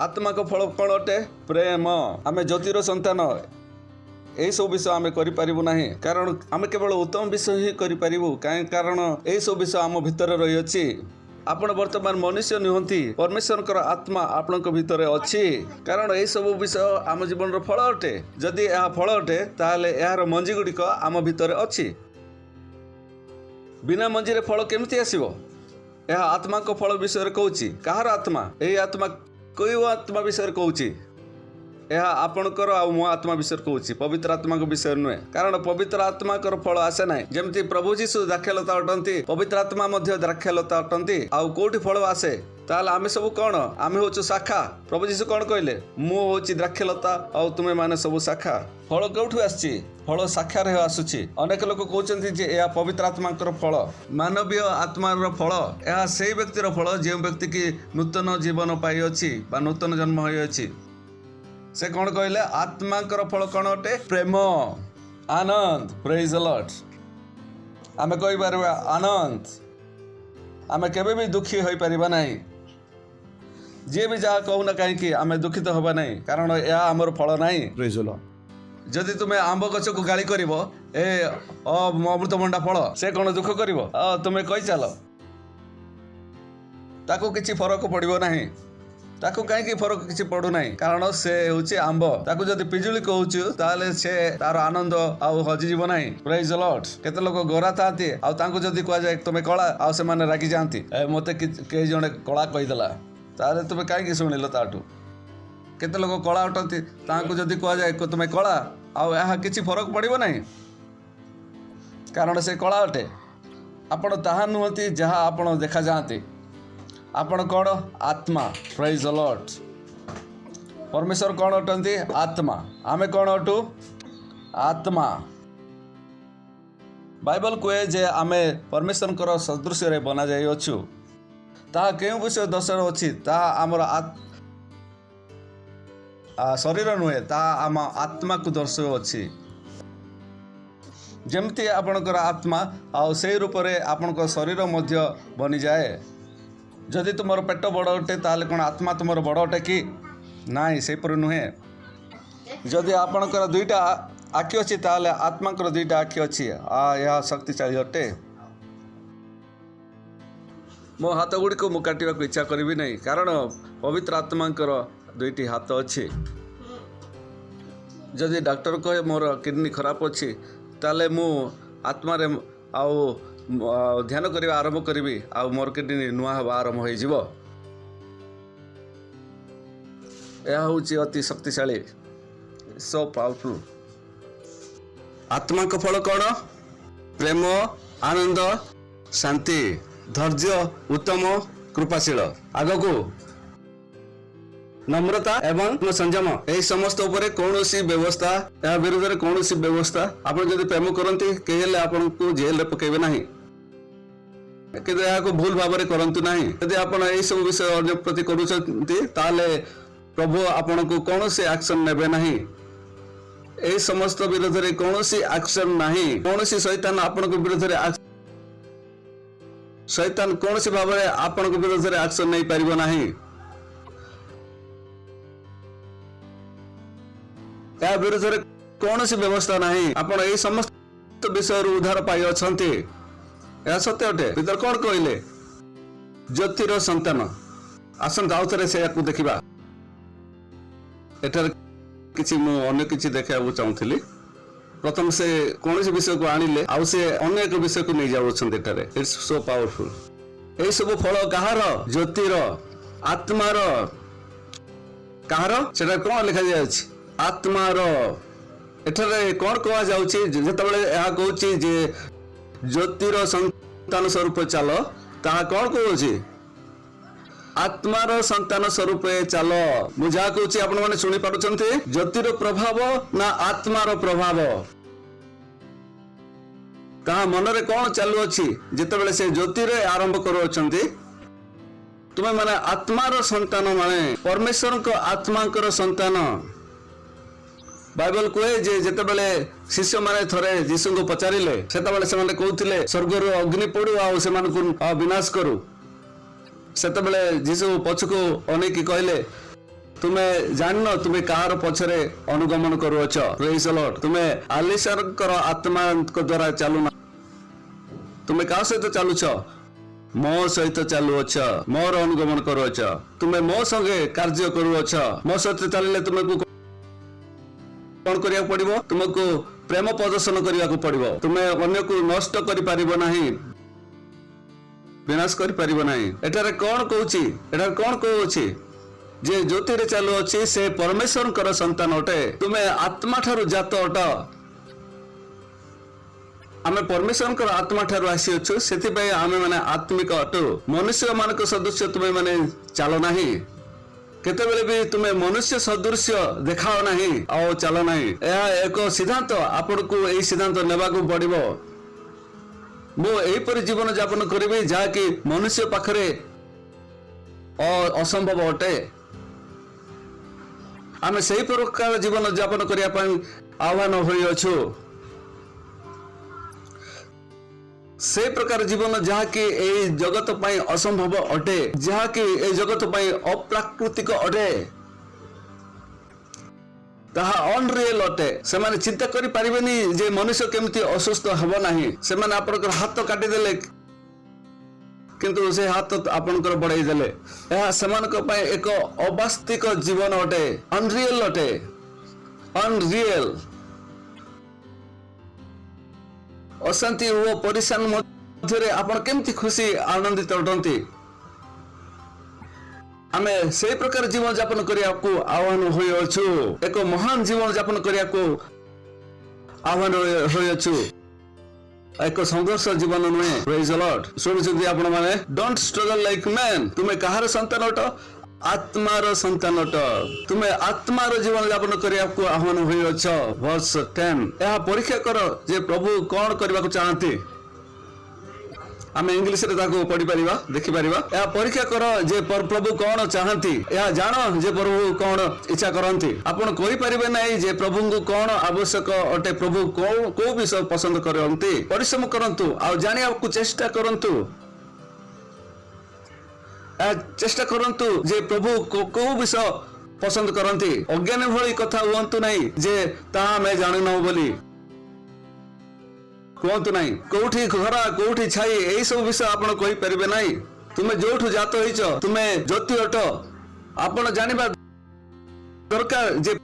आत्मा को फल कौन अटे प्रेम आम ज्योतिर संतान यही सब विषय आम करूँ ना कारण आम केवल उत्तम विषय ही करूँ कहीं कारण यही सब विषय आम भितर रही अच्छी आपण वर्तमान मनुष्य नुहति परमेश्वर आत्मा आपण भितर अच्छी कारण यही सब विषय आम जीवन फल अटे जदि यह फल अटे ताहले यार मंजी गुड़िक आम भितर अच्छी बिना मंजी रे फल केमती आसीबो यह आत्मा को फल विषय कहूँ कहार आत्मा यही आत्मा कोई आत्मा विषय कहूँ यह आपणकर मो आत्मा विषय कहूँ पवित्र आत्मा को विषय नुहे कारण पवित्र आत्मा फल आसे ना जमती प्रभु जीशु द्राक्षलता अटंती पवित्र आत्मा द्राक्षलता अटंती आउ कोठी फल आसे ताल आमे सब कौन आमे होचु शाखा प्रभु जीशु कौन कहले मु होची द्राक्षलता आउ तुमे माने सब शाखा फल कौठु आसी फल शाखा रे आसुची अनेक लोक कहउचंती जे या पवित्र आत्मा फल मानवीय आत्मा फल यह से व्यक्तिर फल जो व्यक्ति की नूतन जीवन पाई अछि बा नूतन जन्म होई अछि से कौन कहले आत्मा फल कौन अटे प्रेम आनंद प्रेज द लॉर्ड आमे कहि परबा आनंद आमे केबे भी दुखी होई परिबा नाही जे भी जहाँ कहू ना कहीं आमे दुखित होबा नहीं कारण यह आमर फल नहीं प्रेज द लॉर्ड जदि तुम्हें आंब गछ को गाली करिवो ए अमृतभंडा फल से कौन दुख करिवो तुम्हें कही चल ताको किछि फरक पड़िबो नाही ताको कहीं फरक किसी पड़ू ना कारण से हूँ आंब ताको जदि पिजुली कहूँ ताले से तार आनंद आउ हजिजीव ना प्रेज द लॉर्ड केते लोक गोरा थाती आउ जदि कह जाए तुम्हें कला आउ से माने रागी जाती मत कई जने कला कहीदेला ताले तुम्हें कहीं शुणिल ताठू केते लोक कला अटंती तांको जदि कह जाए तुम्हें कला आउ यह किसी फरक पड़िबो ना कारण से कला अटे आपण ताहा नुहति जहाँ आपण देखा जाती आपण कौन आत्मा प्रेज द लॉर्ड परमेश्वर कौन अटंती आत्मा आमे कौन अटू आत्मा बाइबल कहे जे आमे परमेश्वर सदृश रे बना जाई अछु ता केउ विषय दशर अछि ता हमर शरीर नुहे ता आम आत्मा को दर्शाउछि जमती आपणकर आत्मा आउ से रूप में आपणकर शरीर मध्य बनी जाए जदि तुम पेट बड़ अटे ताले कौन आत्मा तुम बड़ अटे कि नाई सेपरि नुहे जदि आपणकर दुईटा आखि अच्छी ताले आत्माकर दुईटा आखि अच्छी यह शक्तिशाली अटे मो हाथ गुड़ी को काटा इच्छा करी नहीं कारण पवित्र आत्माकर दुईटी हाथ अच्छी जदि डॉक्टर कहे मोर किडनी खराब अच्छी ताले मु आत्मा आउ ध्यान करवा आरंभ करी आ मोर किडनी नुआ हवा आरंभ हो अति शक्तिशाली सो पावरफुल आत्मा का फल कौन प्रेम आनंद शांति धैर्य उत्तम कृपाशील आगको नम्रता एवं संयम यही समस्त उपरे कौन सी व्यवस्था या विरुद्ध में कौन सी व्यवस्था आप जब प्रेम करती कहीं आपन को जेल रे पकेबे नहीं कि भूल भाव में करंतु नहीं यदि आप सब विषय अन्य प्रति करुछंती ताले प्रभु आपन को कौन सी एक्शन नेबे नहीं ए समस्त विरोध में कौन सी एक्शन नहीं कौन सी शैतान आपन को विरोध में शैतान कौन सी भाव में आपन को विरोध में एक्शन नहीं पारिबो नहीं या विरोध में कौन सी व्यवस्था नहीं आपण ए समस्त विषय उद्धार पाई अछंती या सत्य अटे भीतर कौन कहले ज्योतिर संतान आसन आउ थे से देखा एठार किसी अन्य किसी देखा चाहूली प्रथम से कौन विषय को आनिले आउ से अन्य एक विषय को नहीं जाऊँ इट्स सो पावरफुल यही सब फल कहार ज्योतिर आत्मार कहार से कौन लिखा जाए आत्मार एठारे कौन कह जाते कहूँ जे ज्योतिर संतान स्वरूप चल ता कौन कहूँ आत्मार संतान स्वरूप चल मु जहाँ कहूँ आपण मैंने शुणी पार्टी ज्योतिर प्रभाव ना आत्मार प्रभाव कहा मनरे कौन चालू अच्छी जिते से ज्योतिर आरंभ करुँच तुम्हें माने आत्मार संतान माने परमेश्वर को आत्मांकर संतान बाइबल कहे जे जितेबले शिष्य माने थरे यीशु को पचारिले सेतबेले से माने कहउथिले स्वर्गर अग्नि पड़ू आ से मान को विनाश करू सेतबेले यीशु पछको अनेक कहले तुम्हें जान तुम्हें कार पछरे अनुगमन करूछ प्रेज द लॉर्ड तुम्हें आलिशार कर आत्मा को द्वारा चालू तुम्हें का सहित चालूछ मो सहित चालूछ मोर अनुगमन करूछ तुम्हें मो संगे कार्य करूछ मो सहित चलिले तुम्हें कौन करिया पड़िबो तुमको प्रेम प्रदर्शन करिया को पड़िबो तुम्हें अन्य को नष्ट करि पारिबो नाही विनाश करि पारिबो नाही एटारे कौन कहूची एटारे कौन कहूची जे ज्योतिर चालू अछि से परमेश्वर कर संतान अटे तुम्हें आत्मा ठारू जात अट आमे परमेश्वर कर आत्मा ठारू आसी अछु सेति पय आमे माने आत्मिक अटु मनुष्य मानक सदस्य तुम्हें माने चालो नाही केतेबेले भी तुम्हें मनुष्य सदृश्य देखाओ नहीं आओ चलो नहीं यह एक सिद्धांत आपण को यही सिद्धांत नेबा को पड़िबो मो एहीपरि जीवन यापन करिबे जाकि मनुष्य पाखरे असंभव अटे आमे सही प्रकार जीवन यापन करिया पई आह्वान होई अछु से प्रकार जीवन जहाँ कि ए जगत पाई असंभव अटे जहाँ कि ए जगत पाई अप्राकृतिक अटे ताहा अनरियल अटे से माने चिंता करि परिबेनी जे मनुष्य केमती असुस्थ हबो नाही से माने आपनकर हाथ काटी देले किंतु से हाथ आपनकर बढ़ाई देले यह सेमानक पाई एक अवास्तविक जीवन अटे अनरियल अटे अनरियल अशांति वो परेशान मध्य आपण केमती खुशी आनंदित अटंती आमे से प्रकार जीवन यापन करिया को आह्वान होई अछु एक महान जीवन यापन करिया को आह्वान होई अछु एक संघर्ष जीवन नुहे प्रेज द लॉर्ड सुनिछथि आपण माने डोंट स्ट्रगल लाइक मैन तुमे कहार संतान अट आत्मार संतान अट तुम्हें आत्मार जीवन यापन करिया को आह्वान होई अछ वर्ष 10 यह परीक्षा कर जे प्रभु कौन करबा को चाहते आम इंग्लिश रे ताको पढ़ी परिबा देखि परिबा या परीक्षा कर जे प्रभु कौन चाहती या जान जे प्रभु कौन इच्छा करती आपण कहि परिबे नाही जे प्रभु को कौन आवश्यक अटे प्रभु को विषय पसंद करती परिश्रम करंतु आ जानिया को चेष्टा करंतु चेष्टा करंतु जे प्रभु को विषय पसंद करती अज्ञान भली कथा हुअंतु नहीं जे ता मैं जानि न बोली कहतु ना कौटी घरा कौटी छाई यही सब विषय आपण कहि परिबे नाही तुमे जोठु जात होइछ तुमे ज्योति अट आपण जानिबा दरकार जे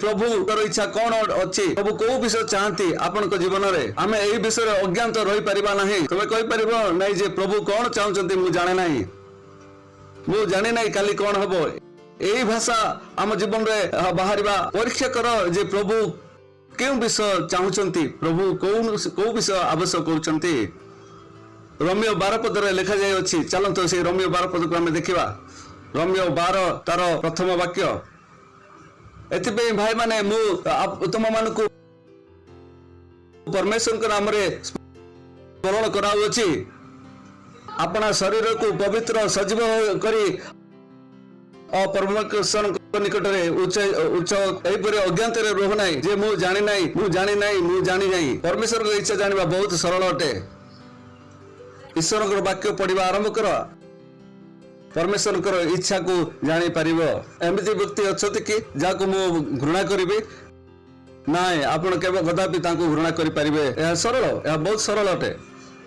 प्रभु कर इच्छा कौन अछि प्रभु को विषय चाहती आपण को जीवन रे आमे एही विषय रे अज्ञात रहि परिबा नाही तुमे कहि परिबो नाही जे प्रभु कौन चाहउछंती मु जाने नाही मु जाने नाही काली कौन हबो एही भाषा आम जीवन रे बाहरिबा परीक्षा कर जे प्रभु क्यों विषय चाहूंती प्रभु कौ विषय आवश्यक करुछंती रोमियो 12 पद रे लिखा जाय अछि चलंतो से रोमियो 12 पद को हमें देखिबा रोमियो 12 तार प्रथम वाक्य एथिबे भाई माने मु तुम मान को परमेश्वर के नाम रे स्मरण कराउ अछि अपना शरीर को पवित्र सजीव करी परमेश्वर निकट रे उच्च उच्च एपरि अज्ञात रे रोह नाही जे मु जानि नाही परमेश्वर के इच्छा जानिबा बहुत सरल अटे ईश्वर के वाक्य पढ़िबा आरंभ कर परमेश्वर के इच्छा को जानि परिबो एमिति व्यक्ति अछति कि जाको मु घृणा करिबे नाय आपण केबे कदापि ताको घृणा करि परिबे ए सरल ए बहुत सरल अटे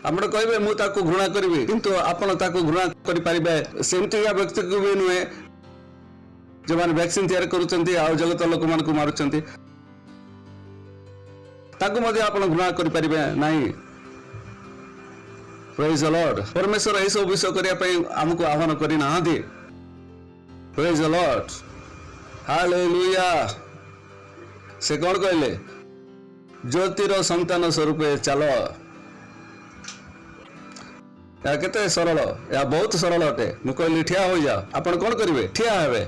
आपण कहबे मु ताको घृणा करिबे किंतु आपण ताको घृणा करि परिबे सेमति या व्यक्ति को भी नुए जो माने वैक्सीन तैयार करूचंती आ जगत लोक मान को मारुचंती ताको मध्ये आपण घृणा करि परिबे नाही प्रेज द लॉर्ड परमेश्वर ए सब विषय करिया पई हमको आह्वान करि नाहंती प्रेज द लॉर्ड हालेलुया से कोन कहले ज्योतिर संतान स्वरूप चलो या केते सरल या बहुत सरल अटे मु कहली ठिया हो जा आपण कोन करिवे ठिया हेबे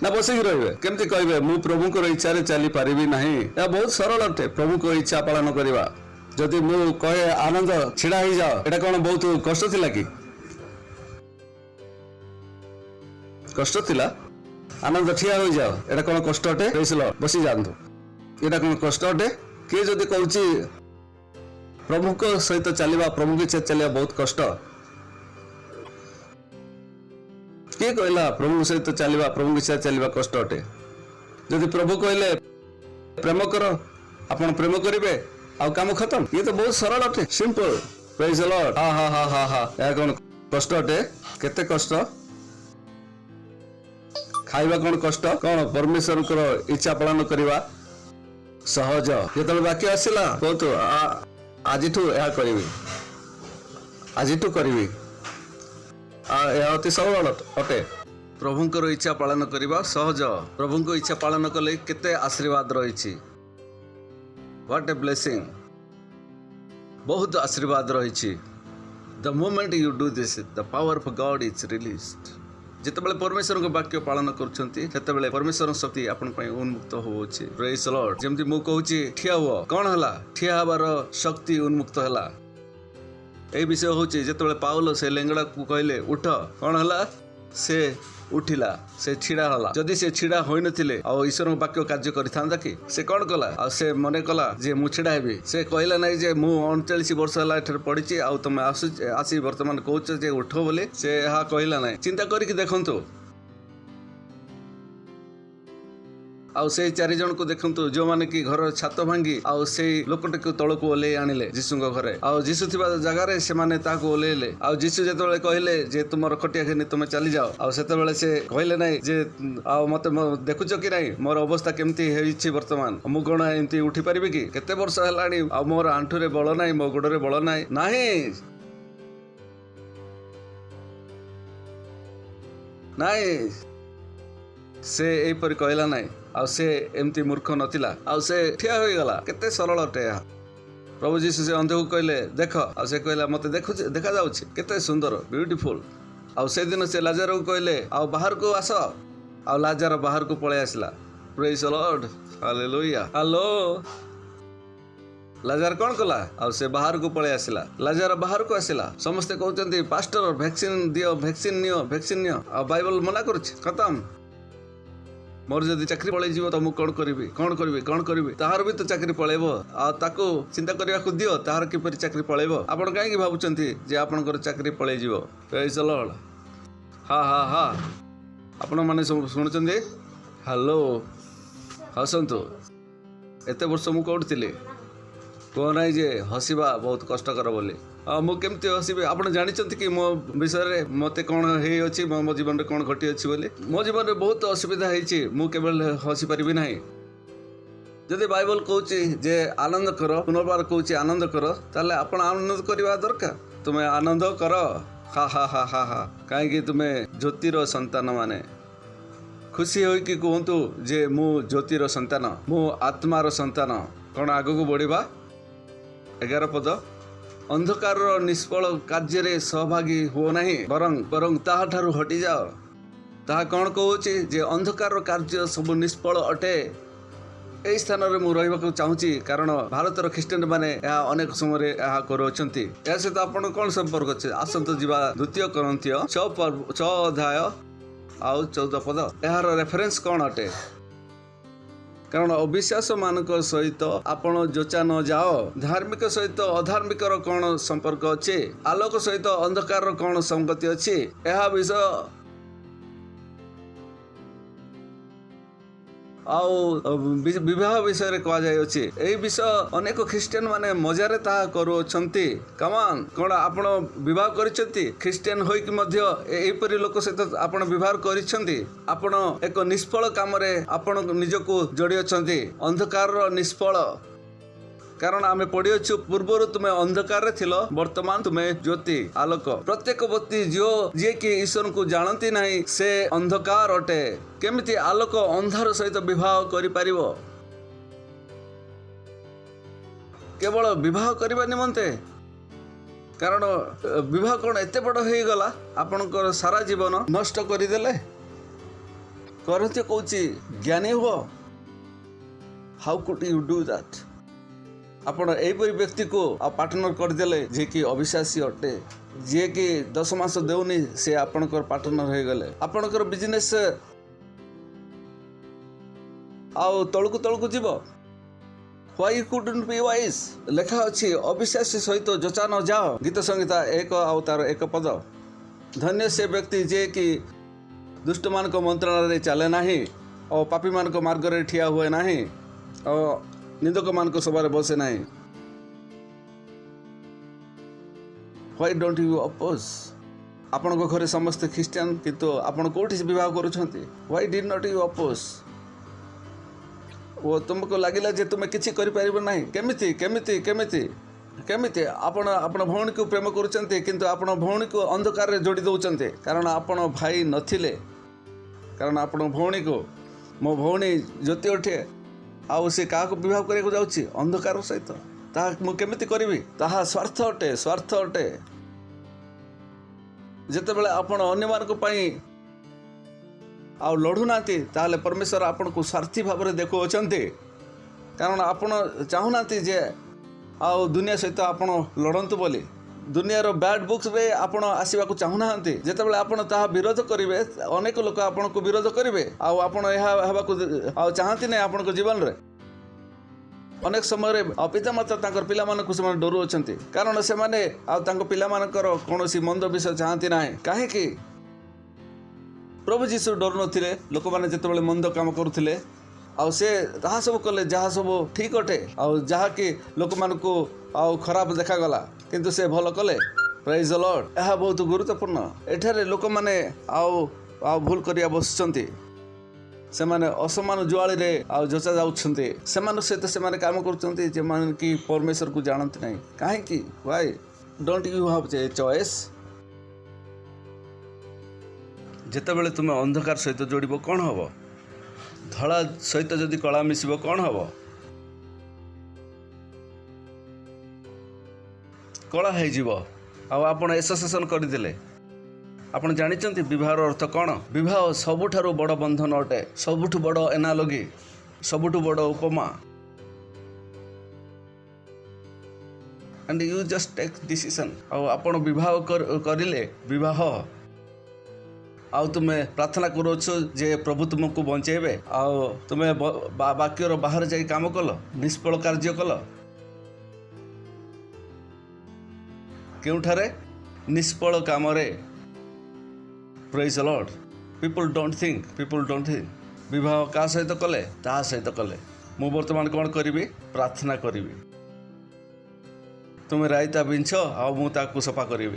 ना बसिक रहिबे केमति कहबे मु प्रभु को इच्छा रे चली परिबी नाही या बहुत सरल अटे प्रभु को इच्छा पालन करिवा जदि मु कहे आनंद छिड़ा ही जाओ एटा कोन बहुत कष्ट थिला कि कष्ट थिला आनंद ठिया हो जाओ एटा कोन कष्ट अटे प्रेसलो बसी जांतु एटा कोन कष्ट अटे के जदि कहउची प्रभु को सहित चलिबा प्रभु के चलिबा बहुत कष्ट के कहला प्रभु सहित चलिबा प्रभु के साथ चलिबा कष्ट अटे जदि प्रभु कहले प्रेम करो आपण प्रेम करिवे आ काम खत्म ये तो बहुत सरल अटे सिंपल प्रेज द लॉर्ड हा हा हा हा हा या कोन कष्ट अटे केते कष्ट खाइबा कोन कष्ट कोन परमेश्वर को इच्छा पालन करिवा सहज जेतल बाकी आसिला बहुत आजिठू या करिवी आजिठू करिवी अति सरल अटे प्रभुंकर इच्छा पालन करवा सहज प्रभु इच्छा पालन कले केते आशीर्वाद रही व्हाट ए ब्लेसिंग बहुत आशीर्वाद रही the moment you do this the power of God is released जितेबाला परमेश्वर के वाक्य पालन करते परमेश्वर शक्ति आपण उन्मुक्त होउछि प्रेज द लॉर्ड जेमति मु कहूछि ठिया हुआ कौन हला ठिया हबार शक्ति उन्मुक्त हला ए विषय होछि जेतेबेले पाउल से लेंगड़ा को कहले उठ कौन हला से उठिला से छिड़ा हला जदि से छिड़ा होई नथिले आ ईश्वर के वाक्य कार्य करिथांदा कि से कौन कला आ से मने कला जे मु छिड़ा हेबी से कहला नै जे मु 39 वर्ष हला एठर पडिछि आ तुम आसी वर्तमान कहउछ जे उठो बोले से हा कहला नै चिंता करिक देखंतु आउ से 4 जन को देखंतु जो माने कि घर छात भांगी आउ से लोकटे को तळ को ओले आनिले जीसु को घरे आउ जीसु थिबा जगह रे से माने ता को ओलेले आउ जीसु जेतबेले कहले जे तुमर खटिया खेनी तुम चली जाओ आउ सेतबेले से कहले नै जे आउ मते देखुछ कि नै मोर अवस्था केमती हेछि वर्तमान मु कोन एंती उठी परिबे कि केते वर्ष हलानी आउ मोर आंठू रे बळ नै मो गोड़ रे बळ नै नाही नाही से ए पर कहला नै आउ से एमती मूर्ख नथिला आउ से ठिया होई गला केते सरल अटे प्रभु जीसु से अंध को कहले देख आउ से कहला मते देखा जाउछि केते सुंदर ब्यूटीफुल आउ से दिन से लाजर को कहले आउ बाहर को आस आउ लाजर बाहर को पळे आसला praise the Lord hallelujah hello Lazar कौन कला आ से बाहर को पळे आसिला लाजार बाहर को आसिला समस्ते कहउचंती पास्टर वैक्सीन दियो वैक्सीन नियो आ बाइबल मना करछ खत्म मोर जदि चाकरी पळे जीव त मु कोन करबी ताहार भी तो चाकरी पळेबो आ ताको चिंता करिया को दियो ताहार कि परि चाकरी पळेबो आपण काहे कि भाबुचंती जे आपनकर चाकरी पळे जीव प्रेज द लॉर्ड हा आपण माने सुनुचंदी हेलो हसंतु एते वर्ष मु कोठथिले कह ना जे हसवा बहुत कष्टकर बोली मुझे हसबी आप जानते कि मो विषय मत कौन है मो जीवन में कौन घटी अच्छी बोली मो जीवन में बहुत असुविधा होवल हसी पारि ना जदि बाइबल कहूँ जे आनंद कर पुनर्बार कहूँ आनंद कर ताले आपण आनंद करवा दरकार तुम्हें आनंद कर हा हा हा हा हा कहीं तुम्हें ज्योतिर संतान माने खुशी हो कि कहतु जे मु ज्योतिर संतान मु आत्मार संतान कौन आग को बढ़ा 11 पद अंधकार निष्फल कार्य सहभागी हो नहीं बरं ताहा ठारू हटि जाओ ताहा कौन कहूँ जे अंधकार कार्य सब निष्फल अटे यही स्थान में मुझे चाहूँगी कारण भारतर ख्रीष्टान मैंने अनेक समय करुँच या सहित आपन कौन संपर्क अच्छे आसत जीवा 2 Corinthians 6 अध्याय आउ 14 पद यार रेफरेंस कौन अटे कारण अविश्वास मानक सहित आपण जोचा न जाओ धार्मिक सहित अधार्मिक कौन संपर्क अच्छे आलोक सहित अंधकार कौन संगति अच्छी यह विषय विवाह विषय रे कहा जाय अछि एही विषय अनेक ख्रिस्टियन माने मजारे ताहा करूछंती कमान कोन आपण विवाह करिसंती ख्रिस्टियन होई कि मध्य एहीपरि लोक सहित आपण विवाह करिसंती आपण एक निष्फल काम रे आपण निजको जोड़ी अछंती अंधकार निष्फल कारण आमे पढ़ी अच्छु पूर्वर तुम्हें अंधकार थिलो वर्तमान तुम्हें ज्योति आलोक प्रत्येक व्यक्ति जो जे कि ईश्वर को जानती नहीं से अंधकार अटे केमिति आलोक अंधार सहित विवाह करि परिबो केवल विवाह करबा निमंते कारण विवाह कोन एते बड़ हे गला आपनकर सारा जीवन नष्ट करि देले करते कहूची ज्ञानी हो how could you do that आपण एपरी व्यक्ति को पार्टनर करदेले जे कि अविश्वासी अटे जे कि 10 मास देउनी से आपनकर पार्टनर हो गले आपनकर बिजनेस आउ तळकु जीव व्हाई कुडंट बी वाइज लेखा अछि अविश्वासी सहित जोचा न जाओ गीत संहिता 1 आउ तार 1 पद धन्य से व्यक्ति जे कि दुष्ट मान को मंत्रणा रे चले नाही और पापी मान को मार्ग रे ठिया हुए नाही और निंदक मान को सबारे बसे नहीं व्हाई डोंट यू अपोज आपण को घरे समस्त ख्रिस्टियन किंतु आपण कोठी विवाह करूछंती why did not you oppose वो तुमको लागिला जे तुम किछि करि परिबो नाही केमिति केमिति केमिति केमिति आपण आपण भौणी को प्रेम करूछंती किंतु आपण भौणी को अंधकार रे जोड़ी दउछंती कारण आपण भाई नथिले कारण आपण भौणी को मो भौणी ज्योति उठे आउ से क्या विवाह करने जाऊँगी अंधकार सहित ताहा केमिति करी ताहा स्वार्थ अटे जिते बड़े आपण अन्य मान आउ लड़ुना ताले परमेश्वर आपण को स्वार्थी भाव में देखुंट कारण आपण चाहूना जे आउ दुनिया सहित आपण लड़तु बोली दुनियार बैड बुक्स रे आपण आसवा चाहूना जितेबाला आपण ताहा विरोध करेंगे अनेक लोक आपण को विरोध करेंगे आउ आपण आउ चाहती नहीं आपण जीवन रे अनेक समय पिता माता तांकर पिला मानकु से डरू अछंती कारण से माने आउ तांको पिला मानकर कोनोसी मंद विषय चाहती नाही काहे कि प्रभु जीशु डरू नथिले लोक माने जेतेबेले मंद काम करूथिले आउ से ताहा सब कले जहा सब ठीक अटे आउ जहा कि लोक मानकु आउ खराब देखा गला किंतु से भल कले प्रेज द लॉर्ड यह बहुत गुरुत्वपूर्ण एठारे लोक माने आउ भूल करिया बसचंती से माने असमान जुआली रे आउ जोचा जाउछंती सेमान सहित से माने काम करूछंती जे मान कि परमेश्वर को जानत नहीं काहे कि why don't you have a choice जेतेबेले तुम अंधकार सहित जोड़िबो कोन हबो धड़ा सहित जदि कला मिसिबो कोन हबो कला है जीव आपण एसोसिएशन करदेले आपण जानिचंती विवाहर अर्थ कौन विवाह सबुठारु बड़ बंधन अटे सबुठु बड़ एनालॉजी सबुठु बड़ उपमा and you just take decision आपण विवाह करिले विवाह आउ तुमे प्रार्थना करोछ जे प्रभु तुमको बंचेबे आउ तुमे वाक्यर बाहर जाई काम कल निष्फल कार्य कल केउठारे निष्फल काम रे praise the Lord people don't think विवाह का सहित कले ता सहित कले मु वर्तमान कौन करी प्रार्थना करी तुम रायता बिंछ आ मु ताकू सफा करी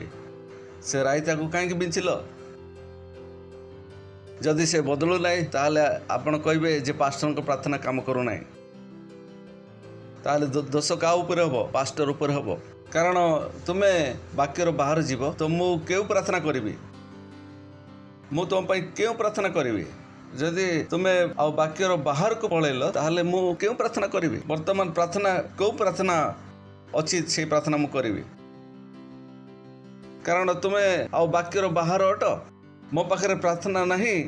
से रायता को कहीं बिंचिल जदि से बदलू ना ताले आपण कहे जे पास्टर को प्रार्थना काम करू ना ताले दोष का ऊपर हम पास्टर ऊपर हम कारण तुमे वाक्यर बाहर जीव तो मु क्यों प्रार्थना करी मु तुम क्यों प्रार्थना करी जदि तुमे वाक्यर बाहर को पलैल ताले मु क्यों प्रार्थना करी वर्तमान प्रार्थना क्यों प्रार्थना अच्छी से प्रार्थना मु करी कारण तुमे वाक्यर बाहर अट मो पाखे प्रार्थना नहीं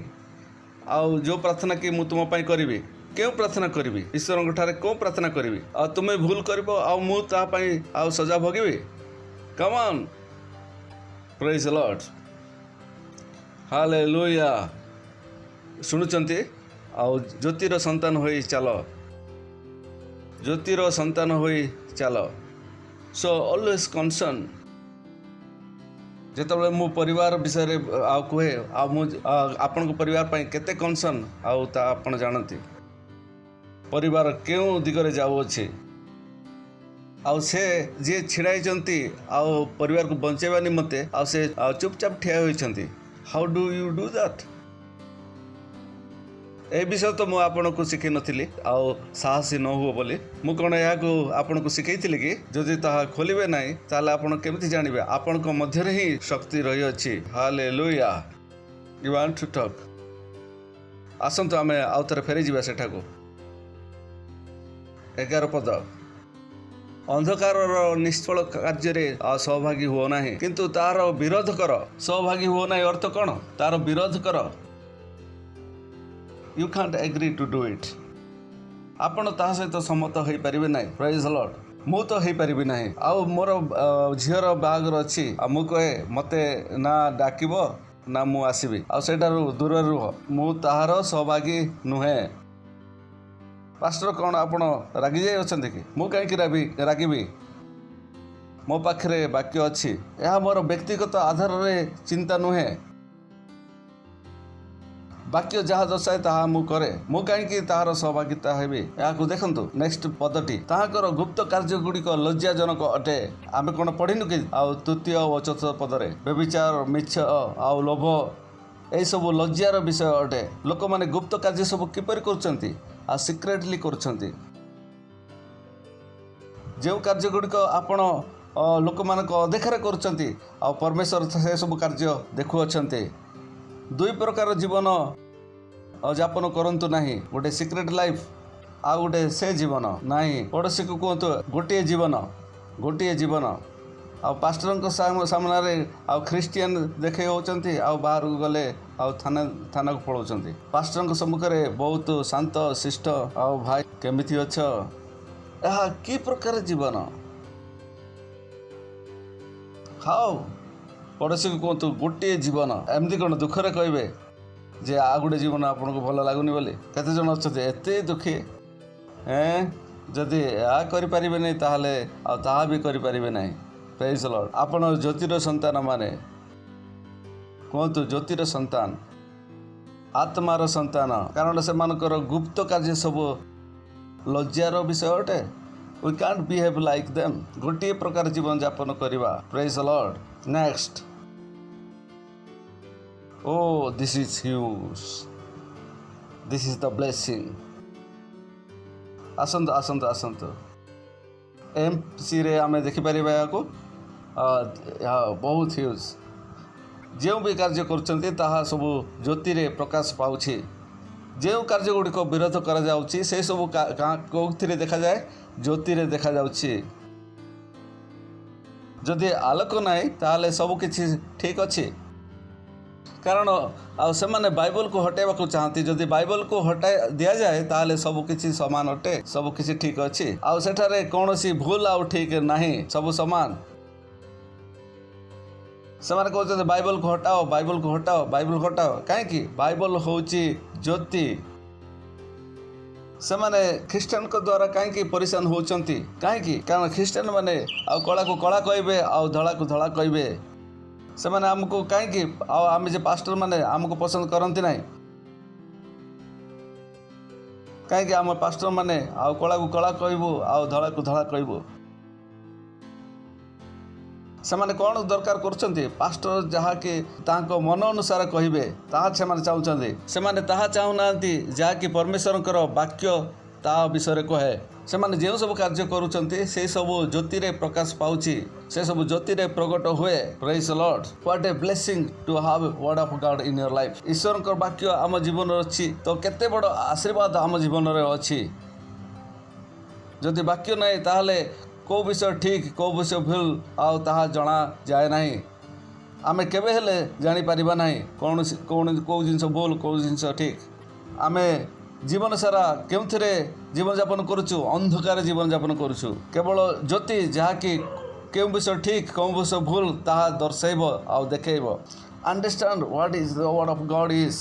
आउ जो प्रार्थना कि मु तुम करी क्यों प्रार्थना करी ईश्वर ठारे क्यों प्रार्थना करी आ तुम्हें भूल कर मु सजा भोगी come on praise the Lord hallelujah शुणुचंती आउ ज्योतिर संतान होई चल ज्योतिर संतान होई चल सो ऑलवेज कंसर्न जिते मो परिवार विषय आउ कहे आपण को परिवार पाई केते कंसर्न आउ ता आपण जानती परिवार क्यों दिगरे जाउछे आउ से जे छिड़ाई आउ परिवार को बंचेबा निमते आउ से चुपचाप ठिया होइछंती how do you do that ए विषय तो मुझे आपन को शिखई नथिली आउ साहसी न हुओ बोली मु कौन या आपन को शिखई कि जदि ताहा खोलिबे नाही ताले आपन केमिति जानिबे आपन को मध्य ही शक्ति रही अछि hallelujah you want to talk आसंतु आमे आउथरे फेरी जिबा सेठा को 11 पद अंधकार निष्फल कार्य सहभागी हुओ नाही किंतु तार विरोध कर सहभागी हुओ नाही अर्थ कौन तार विरोध कर you can't agree to do it आपण ता सहित सम्मत हो पारिबे नाही प्रेज द लॉर्ड मु तो हो पारिबे नाही आउ मोर झीर बागर अछि आ मु कहे मते ना डाकिबो ना मु आसीबी आ सेटारु दूर रुह मु ताहार सहभागी नुहे पास्टर कौन आपण रागी जाई अछंती कि मु काहे रागिबी मो पाखरे वाक्य अछि या मोर व्यक्तिगत आधार रे चिंता नुहे वाक्य जहाँ दर्शाए ताहा मु करे मु कहीं ताहार सहभागिता हेबी या देखंतु नेक्स्ट पदटी ताहाकर गुप्त कार्य गुड़िक लज्जाजनक अटे आमे कोन पढ़िनु कि आउ तृतीय और चतुर्थ पदरे व्यभिचार मिछ आउ लोभ ए सब लज्जार विषय अटे लोक माने गुप्त कार्य सब किपर करछंती आ सिक्रेटली करछंती जो कार्य गुड़िक आपण लोक मानक अदेखार करछंती आ परमेश्वर से सब कार्य देखु अछंती दुई प्रकार जीवन यापन करंतु नहीं गोटे सिक्रेट लाइफ आ गोटे से जीवन नहीं पड़ोशी को कहतु गोटे जीवन आ पास्टर सामने आ ख्रिस्टियन देखे होचंती आ बाहर को गले आ थाना को पड़ौचंती पास्टर सम्मुख में बहुत शांत शिष्ट आ भाई केमिति अछ यह कि प्रकार जीवन खाओ पड़ोशी को कहतु गोटे जीवन एमती कौन दुखरे कहे जे आ गोटे जीवन आपन को भल लगुनि बोली केते जन अच्छे एते दुखी जदि आ करें नहीं ताहले आ ताहा भी करें नहीं प्रेज द लॉर्ड आपण ज्योतिर संतान माने कहतु ज्योतिर संतान आत्मार संतान कारण से मानकर गुप्त कार्य सब लज्जार विषय अटे we can't behave like them गोटे प्रकार जीवन यापन करवा praise the lord next Oh, this is huge. This is the blessing. आसंत MC रे आमे देखि परिबा याको बहुत ह्यूज जो भी कार्य करछंती ताहा सब ज्योति रे प्रकाश पाउछि जो कार्य गुडी को विरोध करा जाउछि से सब कोथिरे देखा जाए ज्योति रे देखा जाउछि जदि आलोक नाही ताले सब किछि ठीक अछि କାରଣ ଆଉ ସେମାନେ ବାଇବଲକୁ ହଟାଇବାକୁ ଚାହାନ୍ତି। ଯଦି ବାଇବଲକୁ ହଟାଇ ଦିଆଯାଏ ତାହେଲେ ସବୁକିଛି ସମାନ ଅଟେ, ସବୁକିଛି ଠିକ୍ ଅଛି, ଆଉ ସେଠାରେ କୌଣସି ଭୁଲ ଆଉ ଠିକ୍ ନାହିଁ, ସବୁ ସମାନ। ସେମାନେ କହୁଛନ୍ତି ବାଇବଲକୁ ହଟାଅ, ବାଇବଲକୁ ହଟାଅ, ବାଇବଲ ହଟାଅ। କାହିଁକି? ବାଇବଲ ହେଉଛି ଜ୍ୟୋତି। ସେମାନେ ଖ୍ରୀଷ୍ଟିଆନଙ୍କ ଦ୍ୱାରା କାହିଁକି ପରିଶାନ ହେଉଛନ୍ତି? କାହିଁକି? କାରଣ ଖ୍ରୀଷ୍ଟିଆନ ମାନେ ଆଉ କଳାକୁ କଳା କହିବେ, ଆଉ ଧଳାକୁ ଧଳା କହିବେ। ସେମାନେ ଆମକୁ କାହିଁକି, ଆଉ ଆମେ ଯେ ପାଷ୍ଟର ମାନେ ଆମକୁ ପସନ୍ଦ କରନ୍ତି ନାହିଁ? କାହିଁକି? ଆମ ପାଷ୍ଟର ମାନେ ଆଉ କଳାକୁ କଳା କହିବୁ, ଆଉ ଧଳାକୁ ଧଳା କହିବୁ। ସେମାନେ କ'ଣ ଦରକାର କରୁଛନ୍ତି? ପାଷ୍ଟର ଯାହାକି ତାଙ୍କ ମନ ଅନୁସାରେ କହିବେ ତାହା ସେମାନେ ଚାହୁଁଛନ୍ତି। ସେମାନେ ତାହା ଚାହୁଁନାହାନ୍ତି ଯାହାକି ପରମେଶ୍ୱରଙ୍କର ବାକ୍ୟ ତାହା ବିଷୟରେ କହେ। ସେମାନେ ଯେଉଁ ସବୁ କାର୍ଯ୍ୟ କରୁଛନ୍ତି ସେଇ ସବୁ ଜ୍ୟୋତିରେ ପ୍ରକାଶ ପାଉଛି, ସେସବୁ ଜ୍ୟୋତିରେ ପ୍ରକଟ ହୁଏ। Praise the Lord. What a blessing to have word of God in your life. ଈଶ୍ୱରଙ୍କର ବାକ୍ୟ ଆମ ଜୀବନରେ ଅଛି ତ କେତେ ବଡ଼ ଆଶୀର୍ବାଦ ଆମ ଜୀବନରେ ଅଛି। ଯଦି ବାକ୍ୟ ନାହିଁ ତାହେଲେ କେଉଁ ବିଷୟ ଠିକ୍, କେଉଁ ବିଷୟ ଭୁଲ ଆଉ ତାହା ଜଣାଯାଏ ନାହିଁ। ଆମେ କେବେ ହେଲେ ଜାଣିପାରିବା ନାହିଁ କେଉଁ ଜିନିଷ ଭୁଲ, କେଉଁ ଜିନିଷ ଠିକ୍। ଆମେ ଜୀବନ ସାରା କେଉଁଥିରେ ଜୀବନଯାପନ କରୁଛୁ? ଅନ୍ଧକାର ଜୀବନଯାପନ କରୁଛୁ। କେବଳ ଜ୍ୟୋତି ଯାହାକି କେଉଁ ବିଷୟ ଠିକ୍, କେଉଁ ବିଷୟ ଭୁଲ ତାହା ଦର୍ଶାଇବ ଆଉ ଦେଖାଇବ। Understand what is the word of God is.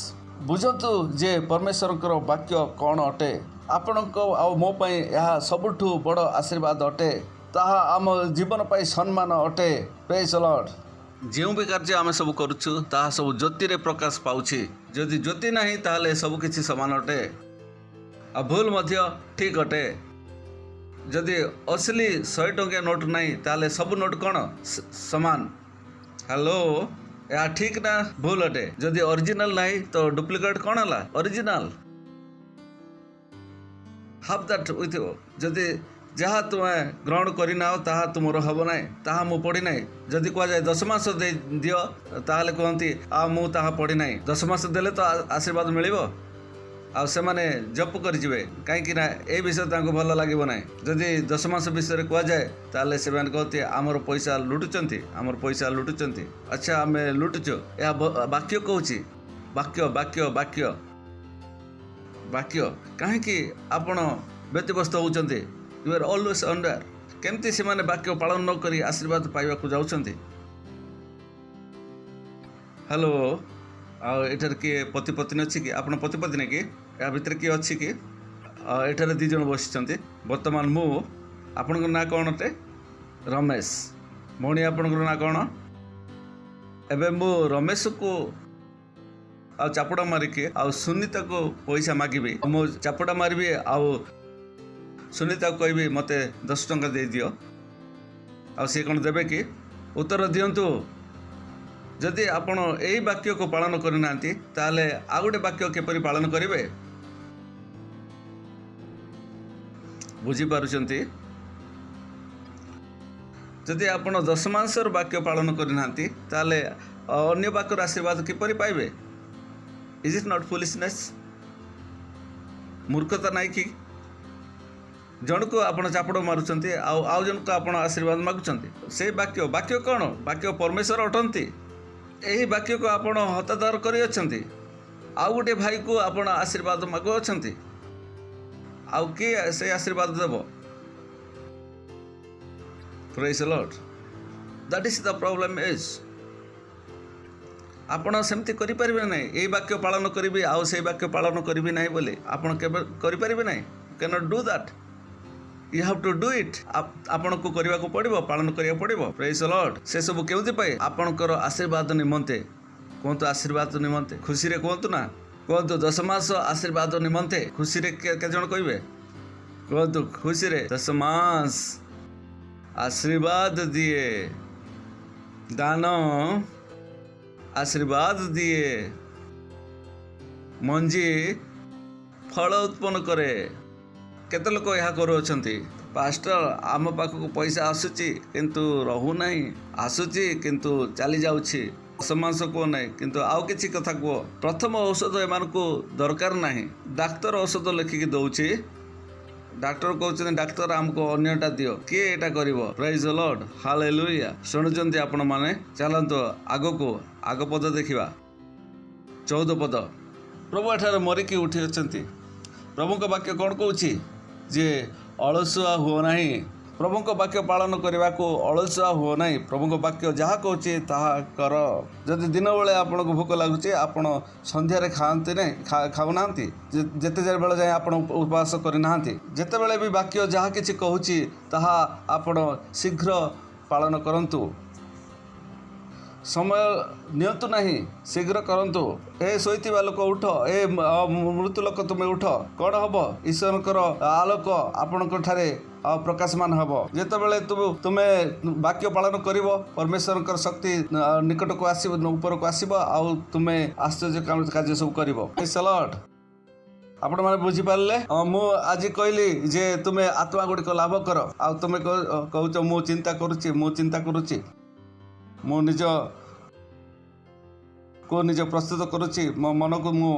ବୁଝନ୍ତୁ ଯେ ପରମେଶ୍ୱରଙ୍କର ବାକ୍ୟ କ'ଣ ଅଟେ। ଆପଣଙ୍କ ଆଉ ମୋ ପାଇଁ ଏହା ସବୁଠୁ ବଡ଼ ଆଶୀର୍ବାଦ ଅଟେ। ତାହା ଆମ ଜୀବନ ପାଇଁ ସମ୍ମାନ ଅଟେ। ପ୍ରେଜ୍ ଦ ଲର୍ଡ। ଯେଉଁ ବି କାର୍ଯ୍ୟ ଆମେ ସବୁ କରୁଛୁ ତାହା ସବୁ ଜ୍ୟୋତିରେ ପ୍ରକାଶ ପାଉଛି। ଯଦି ଜ୍ୟୋତି ନାହିଁ ତାହେଲେ ସବୁକିଛି ସମାନ ଅଟେ, ଆଉ ଭୁଲ ମଧ୍ୟ ଠିକ୍ ଅଟେ। ଯଦି ଅସଲି 100 ଟଙ୍କିଆ ନୋଟ୍ ନାହିଁ ତାହେଲେ ସବୁ ନୋଟ୍ କ'ଣ ସମାନ? ହ୍ୟାଲୋ, ଏହା ଠିକ୍ ନା ଭୁଲ ଅଟେ? ଯଦି ଅରିଜିନାଲ ନାହିଁ ତ ଡୁପ୍ଲିକେଟ୍ କ'ଣ ହେଲା? Original. Have that with you. ଯଦି ଯାହା ତୁମେ ଗ୍ରହଣ କରିନାଅ ତାହା ତୁମର ହେବ ନାହିଁ, ତାହା ମୁଁ ପଢ଼ି ନାହିଁ। ଯଦି କୁହାଯାଏ 10 ମାସ ଦିଅ ତାହେଲେ କୁହନ୍ତି ଆଉ ମୁଁ ତାହା ପଢ଼ି ନାହିଁ। 10 ମାସ ଦେଲେ ତ ଆଶୀର୍ବାଦ ମିଳିବ। ଆଉ ସେମାନେ ଜପ କରିଯିବେ, କାହିଁକି ନା ଏ ବିଷୟ ତାଙ୍କୁ ଭଲ ଲାଗିବ ନାହିଁ। ଯଦି 10 ମାସ ବିଷୟରେ କୁହାଯାଏ ତାହେଲେ ସେମାନେ କହନ୍ତି ଆମର ପଇସା ଲୁଟୁଛନ୍ତି, ଆମର ପଇସା ଲୁଟୁଛନ୍ତି। ଆଚ୍ଛା, ଆମେ ଲୁଟୁଛୁ, ଏହା ବାକ୍ୟ କହୁଛି। ବାକ୍ୟ ବାକ୍ୟ ବାକ୍ୟ ବାକ୍ୟ। କାହିଁକି ଆପଣ ବ୍ୟତିବ୍ୟସ୍ତ ହେଉଛନ୍ତି? You are always under. କେମିତି ସେମାନେ ବାକ୍ୟ ପାଳନ ନ କରି ଆଶୀର୍ବାଦ ପାଇବାକୁ ଯାଉଛନ୍ତି? ହ୍ୟାଲୋ, ଆଉ ଏଠାରେ କିଏ ପତି ପତ୍ନୀ ଅଛି କି? ଆପଣ ପତି ପତ୍ନୀ କି? ଏହା ଭିତରେ କିଏ ଅଛି କି? ଏଠାରେ 2 ଜଣ ବସିଛନ୍ତି। ବର୍ତ୍ତମାନ ମୁଁ, ଆପଣଙ୍କ ନାଁ କ'ଣ ଅଟେ? ରମେଶ। ଭଉଣୀ, ଆପଣଙ୍କର ନାଁ କ'ଣ? ଏବେ ମୁଁ ରମେଶକୁ ଆଉ ଚାପୁଡ଼ା ମାରିକି ଆଉ ସୁନିତାକୁ ପଇସା ମାଗିବି। ମୁଁ ଚାପୁଡ଼ା ମାରିବି ଆଉ ସୁନିତାକୁ କହିବି ମୋତେ 10 ଟଙ୍କା ଦେଇଦିଅ। ଆଉ ସିଏ କ'ଣ ଦେବେ କି? ଉତ୍ତର ଦିଅନ୍ତୁ। ଯଦି ଆପଣ ଏହି ବାକ୍ୟକୁ ପାଳନ କରିନାହାନ୍ତି ତାହେଲେ ଆଉ ଗୋଟେ ବାକ୍ୟ କିପରି ପାଳନ କରିବେ? ବୁଝିପାରୁଛନ୍ତି? ଯଦି ଆପଣ 10 ମାସର ବାକ୍ୟ ପାଳନ କରିନାହାନ୍ତି ତାହେଲେ ଅନ୍ୟ ବାକ୍ୟର ଆଶୀର୍ବାଦ କିପରି ପାଇବେ? Is it not ଫୁଲିଶନେସ୍? ମୂର୍ଖତା ନାହିଁ କି? ଜଣକୁ ଆପଣ ଚାପୁଡ଼ ମାରୁଛନ୍ତି ଆଉ ଜଣକୁ ଆପଣ ଆଶୀର୍ବାଦ ମାଗୁଛନ୍ତି। ସେଇ ବାକ୍ୟ କ'ଣ? ବାକ୍ୟ ପରମେଶ୍ୱର ଅଟନ୍ତି। ଏହି ବାକ୍ୟକୁ ଆପଣ ହତାଦର କରିଅଛନ୍ତି। ଆଉ ଗୋଟେ ଭାଇକୁ ଆପଣ ଆଶୀର୍ବାଦ ମାଗୁଅଛନ୍ତି। ଆଉ କିଏ ସେ ଆଶୀର୍ବାଦ ଦେବ? Praise the Lord. That is the problem is. ଆପଣ ସେମିତି କରିପାରିବେ ନାହିଁ। ଏଇ ବାକ୍ୟ ପାଳନ କରିବି ଆଉ ସେଇ ବାକ୍ୟ ପାଳନ କରିବି ନାହିଁ ବୋଲି ଆପଣ କେବେ କରିପାରିବେ ନାହିଁ। Can not do that. You have to do it. ଆପଣଙ୍କୁ କରିବାକୁ ପଡ଼ିବ, ପାଳନ କରିବାକୁ ପଡ଼ିବ। ପ୍ରେଜ୍ ଦ ଲର୍ଡ। ସେସବୁ କେଉଁଥିପାଇଁ? ଆପଣଙ୍କର ଆଶୀର୍ବାଦ ନିମନ୍ତେ। କୁହନ୍ତୁ ଆଶୀର୍ବାଦ ନିମନ୍ତେ। ଖୁସିରେ କୁହନ୍ତୁ ନା, କୁହନ୍ତୁ 10 ମାସ ଆଶୀର୍ବାଦ ନିମନ୍ତେ। ଖୁସିରେ କେତେ ଜଣ କହିବେ? କୁହନ୍ତୁ ଖୁସିରେ। 10 ମାସ ଆଶୀର୍ବାଦ ଦିଏ, ଦାନ ଆଶୀର୍ବାଦ ଦିଏ, ମଞ୍ଜି ଫଳ ଉତ୍ପନ୍ନ କରେ। କେତେ ଲୋକ ଏହା କରୁଅଛନ୍ତି? ପାଷ୍ଟର, ଆମ ପାଖକୁ ପଇସା ଆସୁଛି କିନ୍ତୁ ରହୁନାହିଁ, ଆସୁଛି କିନ୍ତୁ ଚାଲି ଯାଉଛି। 10 ମାସ କୁହ ନାହିଁ କିନ୍ତୁ ଆଉ କିଛି କଥା କୁହ। ପ୍ରଥମ ଔଷଧ ଏମାନଙ୍କୁ ଦରକାର ନାହିଁ। ଡାକ୍ତର ଔଷଧ ଲେଖିକି ଦେଉଛି। ଡାକ୍ତର କହୁଛନ୍ତି ଡାକ୍ତର ଆମକୁ ଅନ୍ୟଟା ଦିଅ। କିଏ ଏଇଟା କରିବ? ପ୍ରେଜ୍ ଦ ଲର୍ଡ। ହାଲେଲୁୟା। ଶୁଣୁଛନ୍ତି ଆପଣମାନେ? ଚାଲନ୍ତୁ ଆଗକୁ, ଆଗ ପଦ ଦେଖିବା। 14 पद प्रभु एठारे मरिकी उठी अछंती। प्रभु वाक्य कौन कहूँ जे अलसुआ हुओ नहीं। प्रभु वाक्य पालन करने को अलसुआ हुओ नहीं। प्रभु वाक्य जहाँ कहूँ ताहा कर। जदि दिन बेले आपन को भोक लगुच आपण संध्यार खाते नहीं खाऊना जिते बेले जाए आप उपवास करना जिते बड़े भी वाक्य जहाँ कि कहूँ ताहा आपण शीघ्र पालन करंतु। समय नियंतु नहीं शीघ्र करंतु। ए शोइथिबा लोक उठ, ए मृत्यु लोक तुम उठ। कौन हम ईश्वर आलोक आपण ठारे प्रकाशमान हम। जितेबाला तुम वाक्य पालन कर परमेश्वर शक्ति निकट को आस ऊपर को आसब आउ तुम आश्चर्य कार्य सब कर। आपण मैंने बुझीपारे मु आज कहली जे तुम आत्मा गुड़िक लाभ कर आ तुम कहूच मु चिंता करुच्ची मु निज को निज प्रस्तुत करुच्ची मो मन को मु